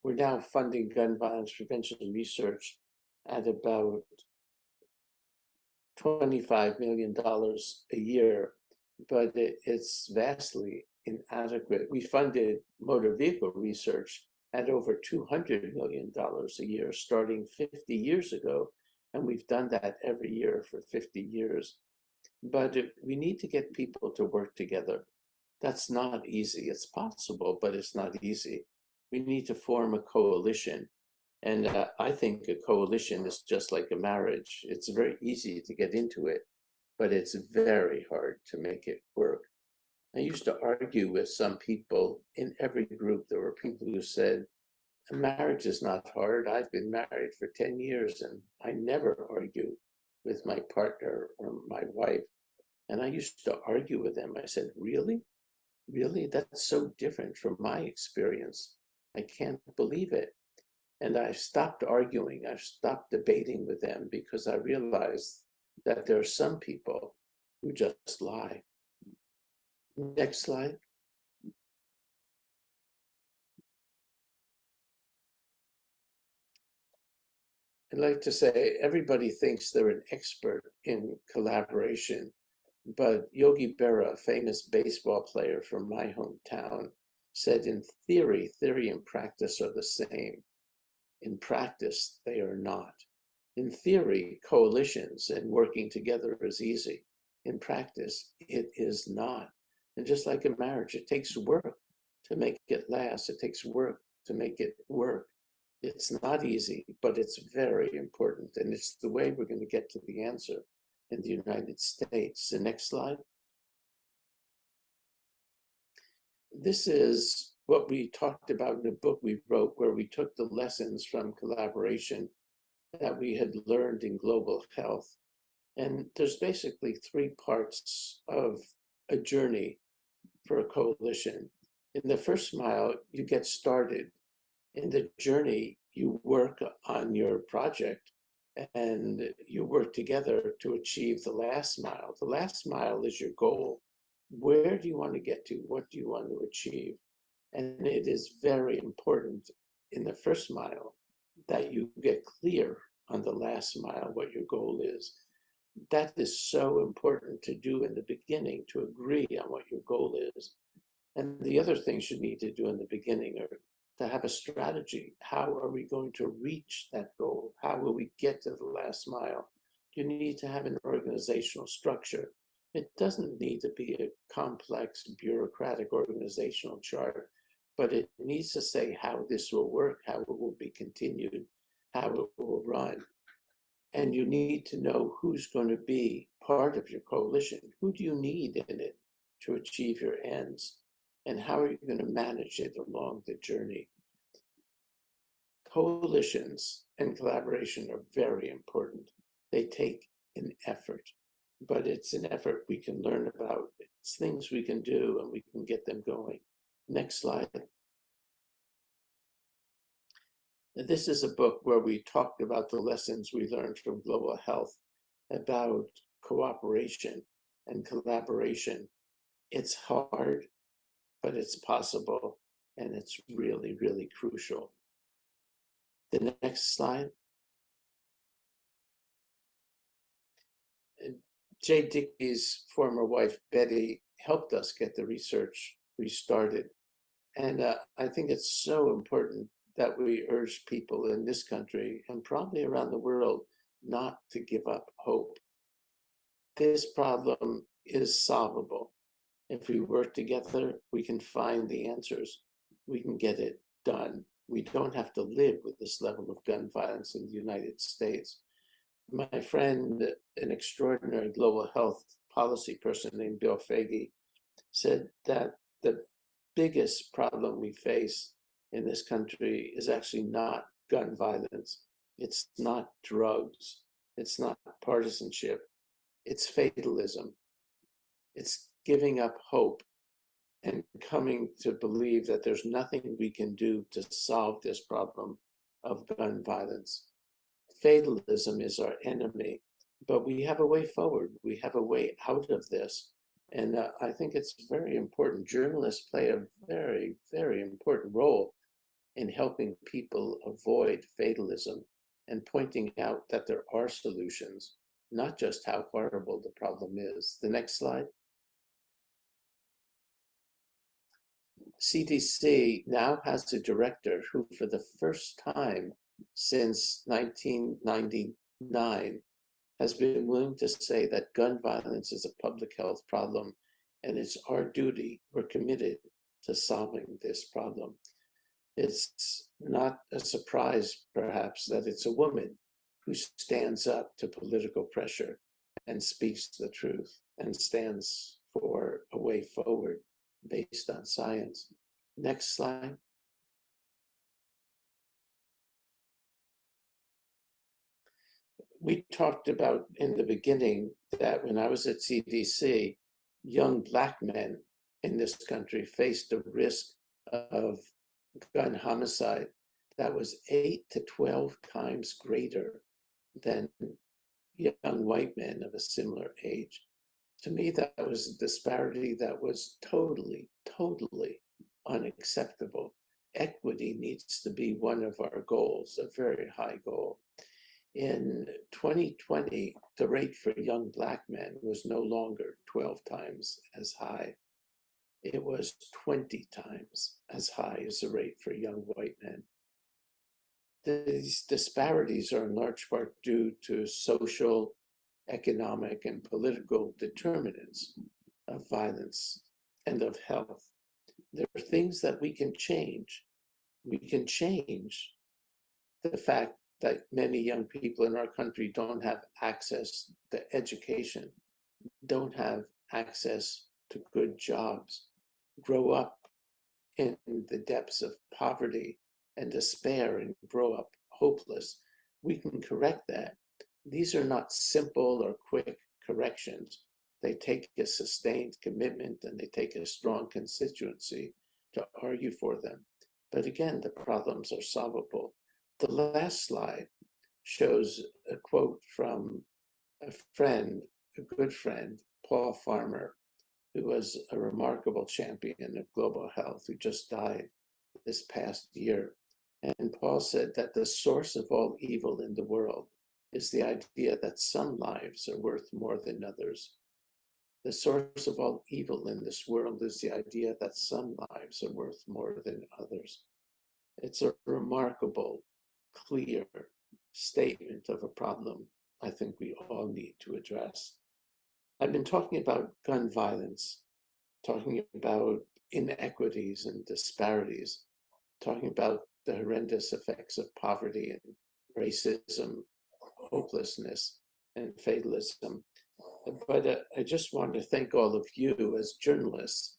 Speaker 2: We're now funding gun violence prevention research at about $25 million a year, but it's vastly inadequate. We funded motor vehicle research at over $200 million a year, starting 50 years ago, and we've done that every year for 50 years. But we need to get people to work together. That's not easy. It's possible, but it's not easy. We need to form a coalition. And I think a coalition is just like a marriage. It's very easy to get into it, but it's very hard to make it work. I used to argue with some people in every group. There were people who said, marriage is not hard. I've been married for 10 years and I never argue with my partner or my wife. And I used to argue with them. I said, really? Really? That's so different from my experience. I can't believe it. And I stopped arguing. I stopped debating with them because I realized that there are some people who just lie. Next slide. I'd like to say everybody thinks they're an expert in collaboration, but Yogi Berra, a famous baseball player from my hometown, said in theory and practice are the same. In practice, they are not. In theory, coalitions and working together is easy. In practice, it is not. And just like a marriage, it takes work to make it last. It takes work to make it work. It's not easy, but it's very important. And it's the way we're going to get to the answer in the United States. The next slide. This is what we talked about in a book we wrote, where we took the lessons from collaboration that we had learned in global health. And there's basically three parts of a journey for a coalition. In the first mile, you get started. In the journey, you work on your project and you work together to achieve the last mile. The last mile is your goal. Where do you want to get to? What do you want to achieve? And it is very important in the first mile that you get clear on the last mile what your goal is. That is so important to do in the beginning, to agree on what your goal is. And the other things you need to do in the beginning are to have a strategy. How are we going to reach that goal? How will we get to the last mile? You need to have an organizational structure. It doesn't need to be a complex bureaucratic organizational chart, but it needs to say how this will work, how it will be continued, how it will run. And you need to know who's going to be part of your coalition. Who do you need in it to achieve your ends? And how are you going to manage it along the journey? Coalitions and collaboration are very important. They take an effort, but it's an effort we can learn about. It's things we can do and we can get them going. Next slide. This is a book where we talked about the lessons we learned from global health about cooperation and collaboration. It's hard, but it's possible, and it's really, really crucial. The next slide. Jay Dickey's former wife, Betty, helped us get the research restarted. And I think it's so important that we urge people in this country and probably around the world not to give up hope. This problem is solvable. If we work together, we can find the answers. We can get it done. We don't have to live with this level of gun violence in the United States. My friend, an extraordinary global health policy person named Bill Foege, said that the biggest problem we face in this country is actually not gun violence. It's not drugs. It's not partisanship. It's fatalism. It's giving up hope and coming to believe that there's nothing we can do to solve this problem of gun violence. Fatalism is our enemy, but we have a way forward. We have a way out of this. And I think it's very important. Journalists play a very, very important role in helping people avoid fatalism and pointing out that there are solutions, not just how horrible the problem is. The next slide. CDC now has a director who, for the first time since 1999, has been willing to say that gun violence is a public health problem, and it's our duty, we're committed to solving this problem. It's not a surprise, perhaps, that it's a woman who stands up to political pressure and speaks the truth and stands for a way forward based on science. Next slide. We talked about in the beginning that when I was at CDC, young Black men in this country faced a risk of gun homicide that was 8 to 12 times greater than young white men of a similar age. To me, that was a disparity that was totally, totally unacceptable. Equity needs to be one of our goals, a very high goal. In 2020, the rate for young Black men was no longer 12 times as high. It was 20 times as high as the rate for young white men. These disparities are in large part due to social, economic, and political determinants of violence and of health. There are things that we can change, We can change the fact that many young people in our country don't have access to education, don't have access to good jobs, grow up in the depths of poverty and despair and grow up hopeless. We can correct that. These are not simple or quick corrections. They take a sustained commitment and they take a strong constituency to argue for them. But again, the problems are solvable. The last slide shows a quote from a friend, a good friend, Paul Farmer, who was a remarkable champion of global health, who just died this past year. And Paul said that the source of all evil in the world is the idea that some lives are worth more than others. The source of all evil in this world is the idea that some lives are worth more than others. It's a remarkable, clear statement of a problem I think we all need to address. I've been talking about gun violence, talking about inequities and disparities, talking about the horrendous effects of poverty and racism, hopelessness, and fatalism. But I just want to thank all of you as journalists.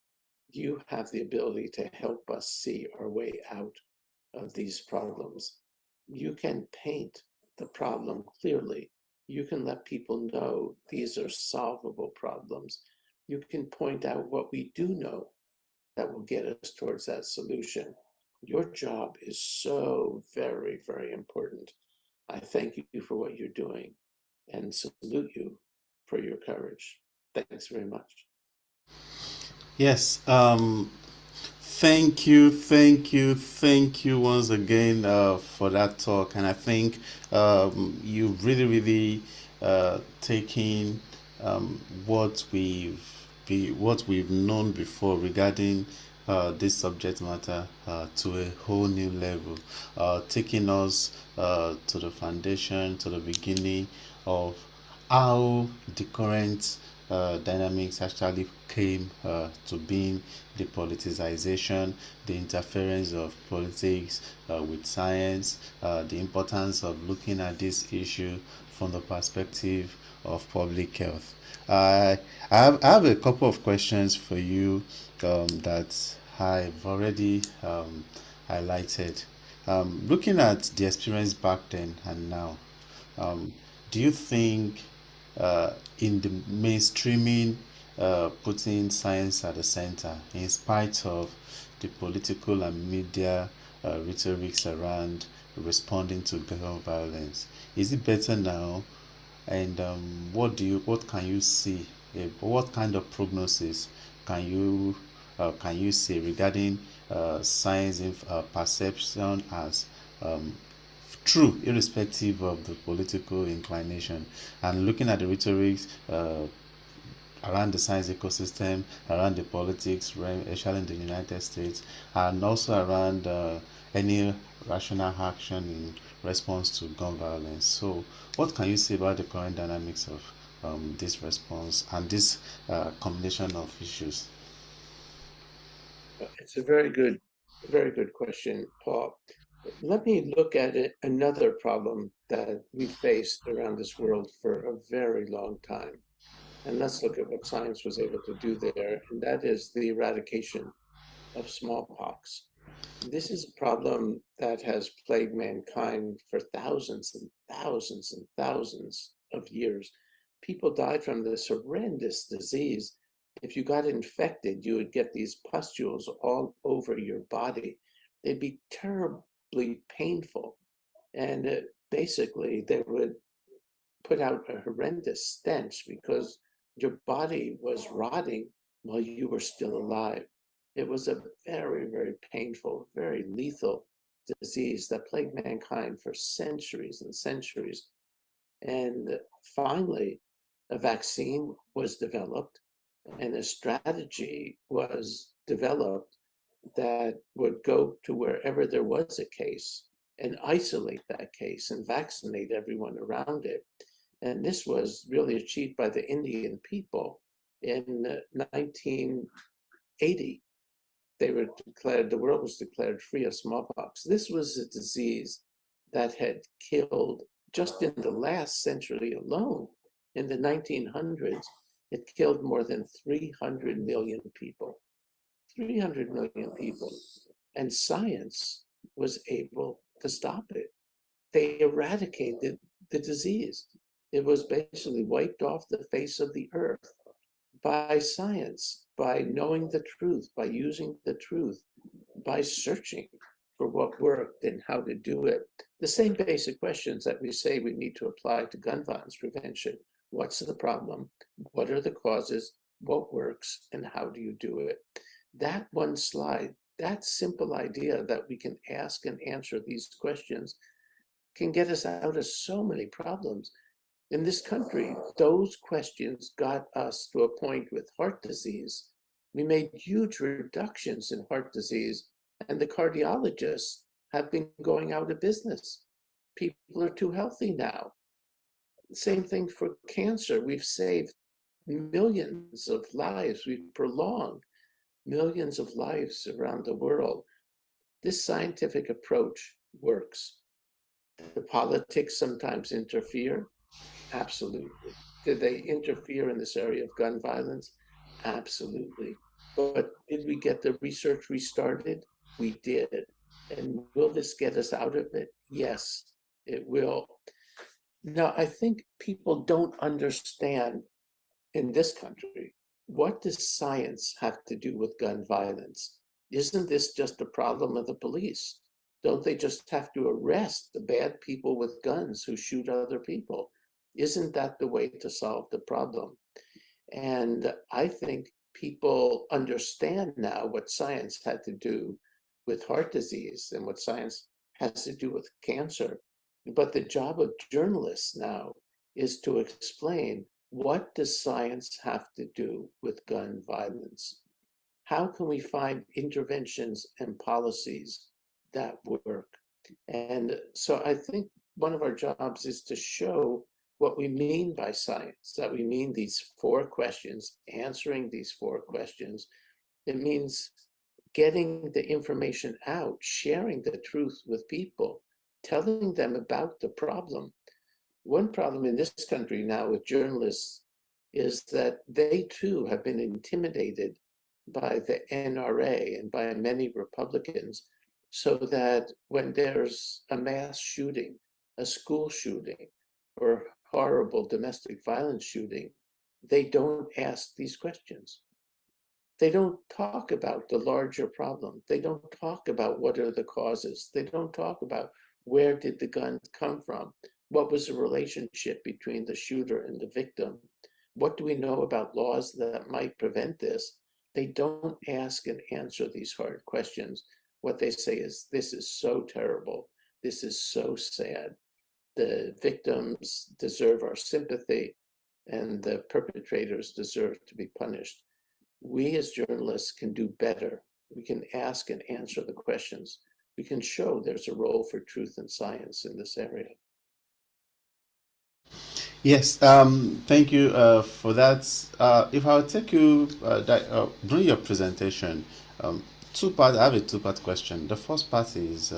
Speaker 2: You have the ability to help us see our way out of these problems. You can paint the problem clearly. You can let people know these are solvable problems. You can point out what we do know that will get us towards that solution. Your job is so very, very important. I thank you for what you're doing and salute you for your courage. Thanks very much.
Speaker 1: Yes. Thank you once again for that talk. And I think you really taken what we've known before regarding this subject matter to a whole new level, taking us to the foundation, to the beginning of how the current dynamics actually came to being, the politicization, the interference of politics with science, the importance of looking at this issue from the perspective of public health. I have a couple of questions for you that I've already highlighted. Looking at the experience back then and now, um, do you think in the mainstreaming, putting science at the center, in spite of the political and media rhetorics around responding to gun violence, is it better now? And what can you see? What kind of prognosis can you see regarding science perception as um, true, irrespective of the political inclination? And looking at the rhetorics around the science ecosystem, around the politics, especially in the United States, and also around any rational action in response to gun violence. So, what can you say about the current dynamics of this response and this combination of issues?
Speaker 2: It's a very good question, Paul. Let me look at it, another problem that we faced around this world for a very long time. And let's look at what science was able to do there, and that is the eradication of smallpox. This is a problem that has plagued mankind for thousands and thousands and thousands of years. People died from this horrendous disease. If you got infected, you would get these pustules all over your body. They'd be terribly painful. And basically, they would put out a horrendous stench because your body was rotting while you were still alive. It was a very, very painful, very lethal disease that plagued mankind for centuries and centuries. And finally, a vaccine was developed and a strategy was developed that would go to wherever there was a case and isolate that case and vaccinate everyone around it. And this was really achieved by the Indian people in 1980. the world was declared free of smallpox. This was a disease that had killed, just in the last century alone, in the 1900s, it killed more than 300 million people. 300 million people. And science was able to stop it. They eradicated the disease. It was basically wiped off the face of the earth by science, by knowing the truth, by using the truth, by searching for what worked and how to do it. The same basic questions that we say we need to apply to gun violence prevention. What's the problem? What are the causes? What works? And how do you do it? That one slide, that simple idea that we can ask and answer these questions can get us out of so many problems. In this country, those questions got us to a point with heart disease. We made huge reductions in heart disease, and the cardiologists have been going out of business. People are too healthy now. Same thing for cancer. We've saved millions of lives. We've prolonged millions of lives around the world. This scientific approach works. The politics sometimes interfere. Absolutely. Did they interfere in this area of gun violence? Absolutely. But did we get the research restarted? We did. And will this get us out of it? Yes, it will. Now, I think people don't understand in this country, what does science have to do with gun violence? Isn't this just a problem of the police? Don't they just have to arrest the bad people with guns who shoot other people? Isn't that the way to solve the problem? And I think people understand now what science had to do with heart disease and what science has to do with cancer. But the job of journalists now is to explain, what does science have to do with gun violence? How can we find interventions and policies that work? And so I think one of our jobs is to show what we mean by science, that we mean these four questions, answering these four questions. It means getting the information out, sharing the truth with people, telling them about the problem. One problem in this country now with journalists is that they too have been intimidated by the NRA and by many Republicans, so that when there's a mass shooting, a school shooting, or horrible domestic violence shooting, they don't ask these questions. They don't talk about the larger problem. They don't talk about what are the causes. They don't talk about where did the gun come from? What was the relationship between the shooter and the victim? What do we know about laws that might prevent this? They don't ask and answer these hard questions. What they say is, this is so terrible. This is so sad. The victims deserve our sympathy, and the perpetrators deserve to be punished. We as journalists can do better. We can ask and answer the questions. We can show there's a role for truth and science in this area.
Speaker 1: Yes, thank you for that. If I'll take you during your presentation, two part. I have a two-part question. The first part is,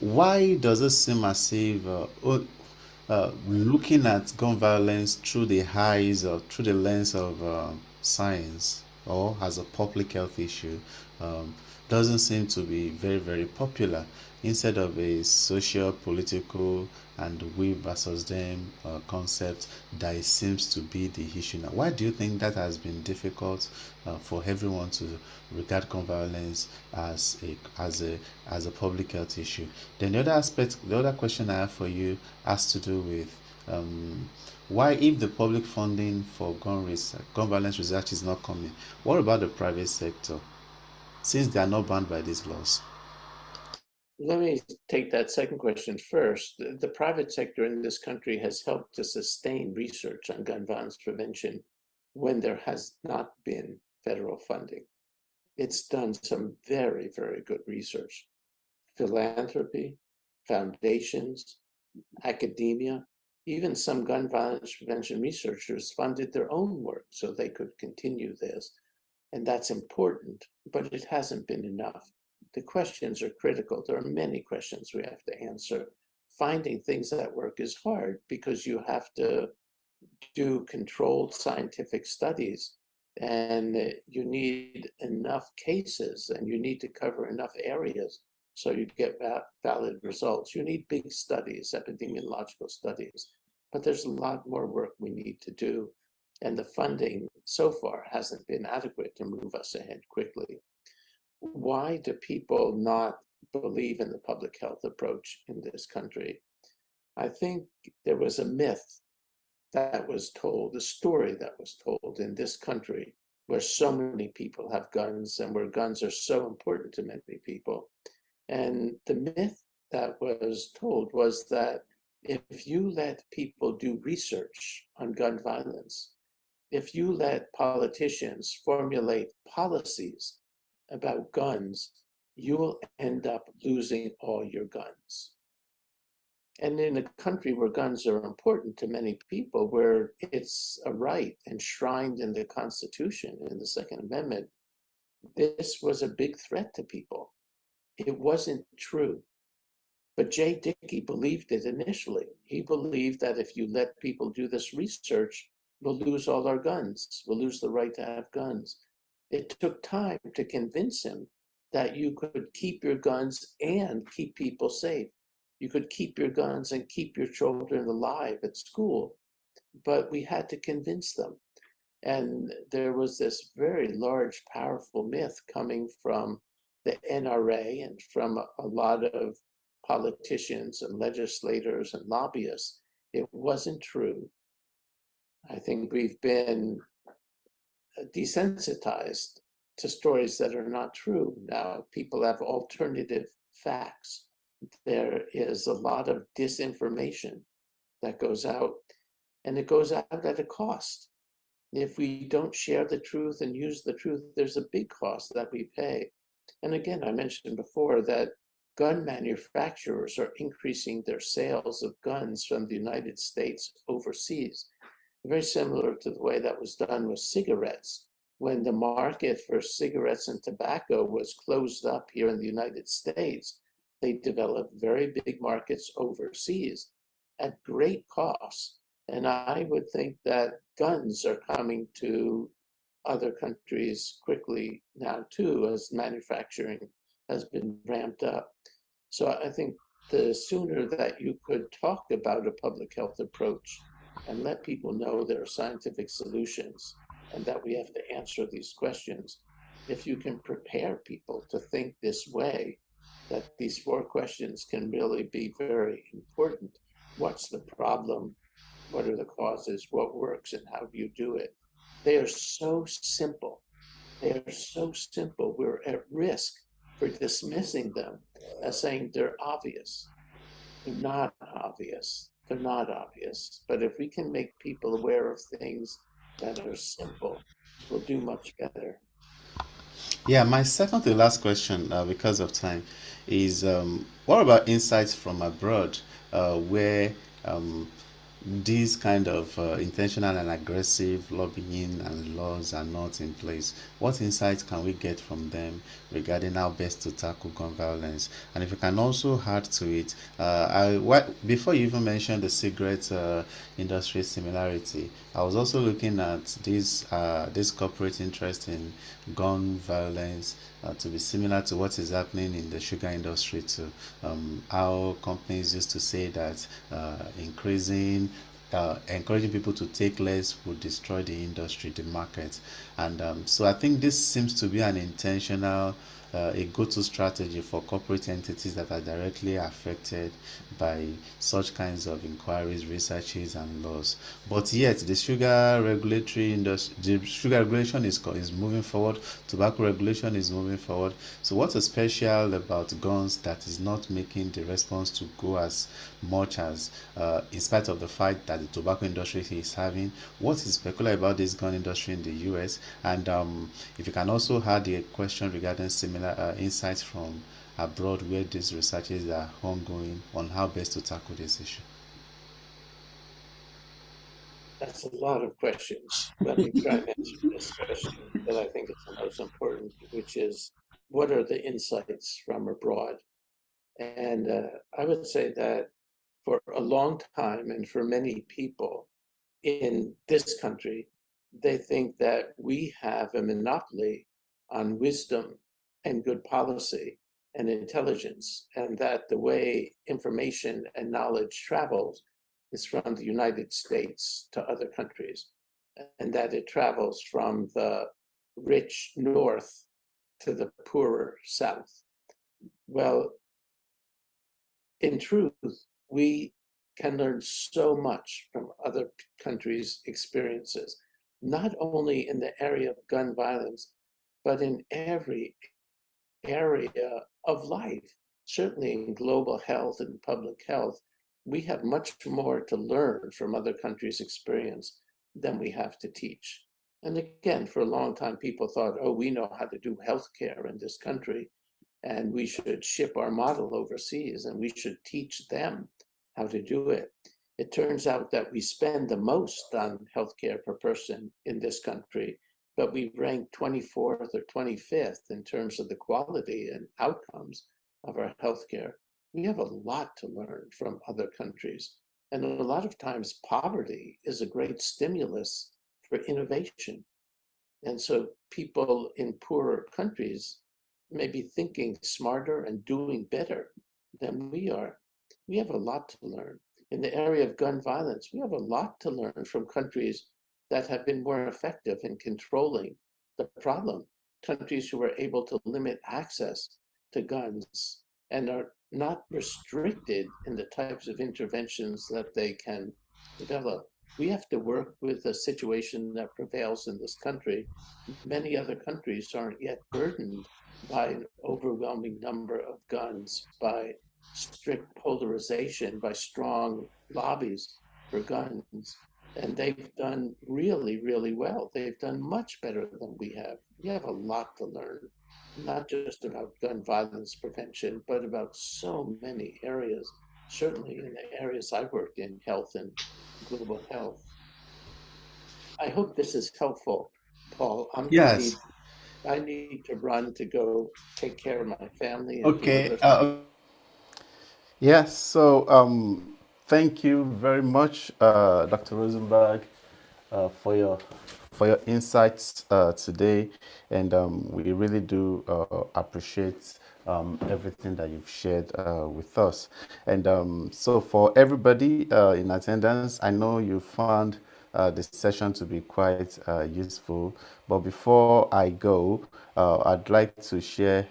Speaker 1: why does it seem as if looking at gun violence through the eyes or through the lens of science or as a public health issue doesn't seem to be very, very popular, instead of a social, political, and we versus them concept that it seems to be the issue now? Why do you think that has been difficult for everyone to regard gun violence as a public health issue? Then the other question I have for you has to do with why, if the public funding for gun violence research is not coming, what about the private sector, since they are not bound by these laws?
Speaker 2: Let me take that second question first. The private sector in this country has helped to sustain research on gun violence prevention when there has not been federal funding. It's done some very, very good research. Philanthropy, foundations, academia, even some gun violence prevention researchers funded their own work so they could continue this. and that's important, but it hasn't been enough. The questions are critical. There are many questions we have to answer. Finding things that work is hard because you have to do controlled scientific studies, and you need enough cases, and you need to cover enough areas so you get valid results. You need big studies, epidemiological studies, but there's a lot more work we need to do, and the funding so far hasn't been adequate to move us ahead quickly. Why do people not believe in the public health approach in this country? I think there was a myth that was told, a story that was told in this country where so many people have guns and where guns are so important to many people. And the myth that was told was that if you let people do research on gun violence, if you let politicians formulate policies about guns, you will end up losing all your guns. And in a country where guns are important to many people, where it's a right enshrined in the Constitution, in the Second Amendment, this was a big threat to people. It wasn't true. But Jay Dickey believed it initially. He believed that if you let people do this research, we'll lose all our guns. We'll lose the right to have guns. It took time to convince him that you could keep your guns and keep people safe. You could keep your guns and keep your children alive at school, but we had to convince them. And there was this very large, powerful myth coming from the NRA and from a lot of politicians and legislators and lobbyists. It wasn't true. I think we've been desensitized to stories that are not true. Now people have alternative facts. There is a lot of disinformation that goes out, and it goes out at a cost. If we don't share the truth and use the truth, there's a big cost that we pay. And again, I mentioned before that gun manufacturers are increasing their sales of guns from the United States overseas, very similar to the way that was done with cigarettes. When the market for cigarettes and tobacco was closed up here in the United States, they developed very big markets overseas at great cost. And I would think that guns are coming to other countries quickly now too, as manufacturing has been ramped up. So I think the sooner that you could talk about a public health approach and let people know there are scientific solutions and that we have to answer these questions, if you can prepare people to think this way, that these 4 questions can really be very important. What's the problem? What are the causes? What works, and how do you do it? They are so simple. They are so simple. We're at risk for dismissing them as saying they're obvious. They're not obvious. They're not obvious. But if we can make people aware of things that are simple, we'll do much better.
Speaker 1: Yeah, my second to last question, because of time, is what about insights from abroad, where these kind of intentional and aggressive lobbying and laws are not in place? What insights can we get from them regarding how best to tackle gun violence? And if you can also add to it, before you even mentioned the cigarette industry similarity, I was also looking at this corporate interest in gun violence to be similar to what is happening in the sugar industry too. How companies used to say that encouraging people to take less would destroy the industry, the market. And so I think this seems to be an intentional, a go-to strategy for corporate entities that are directly affected by such kinds of inquiries, researches, and laws. But yet, the sugar regulatory industry, the sugar regulation is moving forward. Tobacco regulation is moving forward. So, what is special about guns that is not making the response to go as much as, in spite of the fight that the tobacco industry is having? What is peculiar about this gun industry in the U.S.? And if you can also add a question regarding similar insights from abroad where these researches are ongoing on how best to tackle this issue.
Speaker 2: That's a lot of questions. Let me try and answer this question that I think is the most important, which is what are the insights from abroad? And I would say that for a long time and for many people in this country, they think that we have a monopoly on wisdom and good policy and intelligence, and that the way information and knowledge travels is from the United States to other countries, and that it travels from the rich North to the poorer South. Well, in truth, we can learn so much from other countries' experiences, not only in the area of gun violence, but in every area of life, certainly in global health and public health. We have much more to learn from other countries' experience than we have to teach. And again, for a long time, people thought, oh, we know how to do healthcare in this country, and we should ship our model overseas and we should teach them how to do it. It turns out that we spend the most on healthcare per person in this country, but we rank 24th or 25th in terms of the quality and outcomes of our healthcare. We have a lot to learn from other countries. And a lot of times, poverty is a great stimulus for innovation. And so, people in poorer countries may be thinking smarter and doing better than we are. We have a lot to learn. In the area of gun violence, we have a lot to learn from countries that have been more effective in controlling the problem. Countries who are able to limit access to guns and are not restricted in the types of interventions that they can develop. We have to work with the situation that prevails in this country. Many other countries aren't yet burdened by an overwhelming number of guns, by strict polarization, by strong lobbies for guns. And they've done really, really well. They've done much better than we have. We have a lot to learn, not just about gun violence prevention, but about so many areas, certainly in the areas I worked in, health and global health. I hope this is helpful, Paul.
Speaker 3: Yes.
Speaker 2: I need to run to go take care of my family and do
Speaker 3: Okay.
Speaker 2: other things.
Speaker 1: Yes, so thank you very much, Dr. Rosenberg, for your insights today, and we really do appreciate everything that you've shared with us. And so, for everybody in attendance, I know you found this session to be quite useful. But before I go, I'd like to share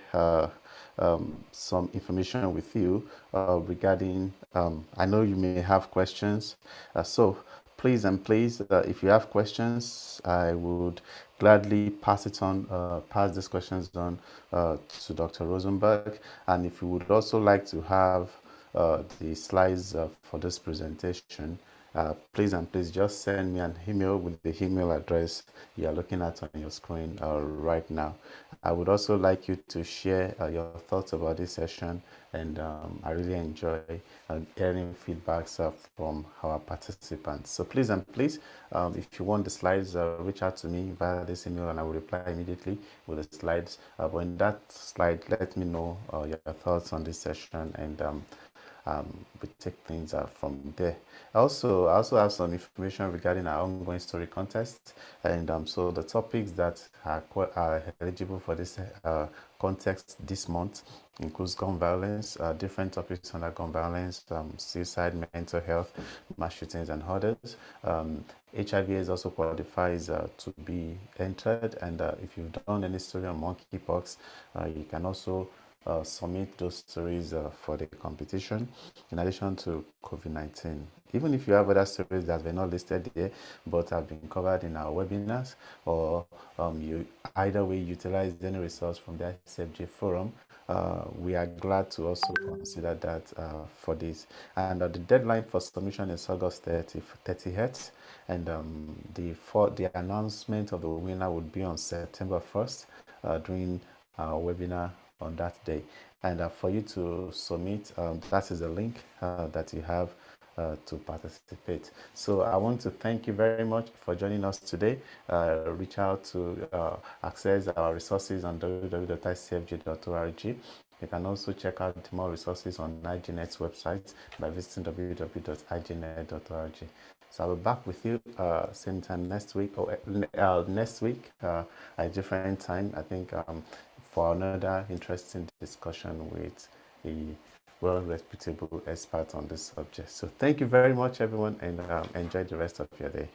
Speaker 1: some information with you regarding, I know you may have questions. So please and please, if you have questions, I would gladly pass these questions on to Dr. Rosenberg. And if you would also like to have the slides for this presentation, please and please just send me an email with the email address you are looking at on your screen right now. I would also like you to share your thoughts about this session, and I really enjoy hearing feedbacks from our participants. So please and please, if you want the slides, reach out to me via this email and I will reply immediately with the slides. But in that slide, let me know your thoughts on this session, and we take things from there. I also have some information regarding our ongoing story contest, and so the topics that are eligible for this contest this month includes gun violence, different topics under gun violence, suicide, mental health, mass shootings, and others. HIV also qualifies to be entered, and if you've done any story on monkeypox, you can also submit those stories for the competition, in addition to COVID-19. Even if you have other stories that were not listed here but have been covered in our webinars, or you either way utilize any resource from the ICFJ forum, we are glad to also consider that for this. And the deadline for submission is August 30th, and the announcement of the winner would be on September 1st during our webinar on that day. And for you to submit, that is the link that you have to participate. So I want to thank you very much for joining us today. Reach out to access our resources on www.icfg.org. You can also check out more resources on IGNet's website by visiting www.ignet.org. So I'll be back with you same time next week, or next week at a different time, I think, for another interesting discussion with a well-reputable expert on this subject. So thank you very much, everyone, and enjoy the rest of your day.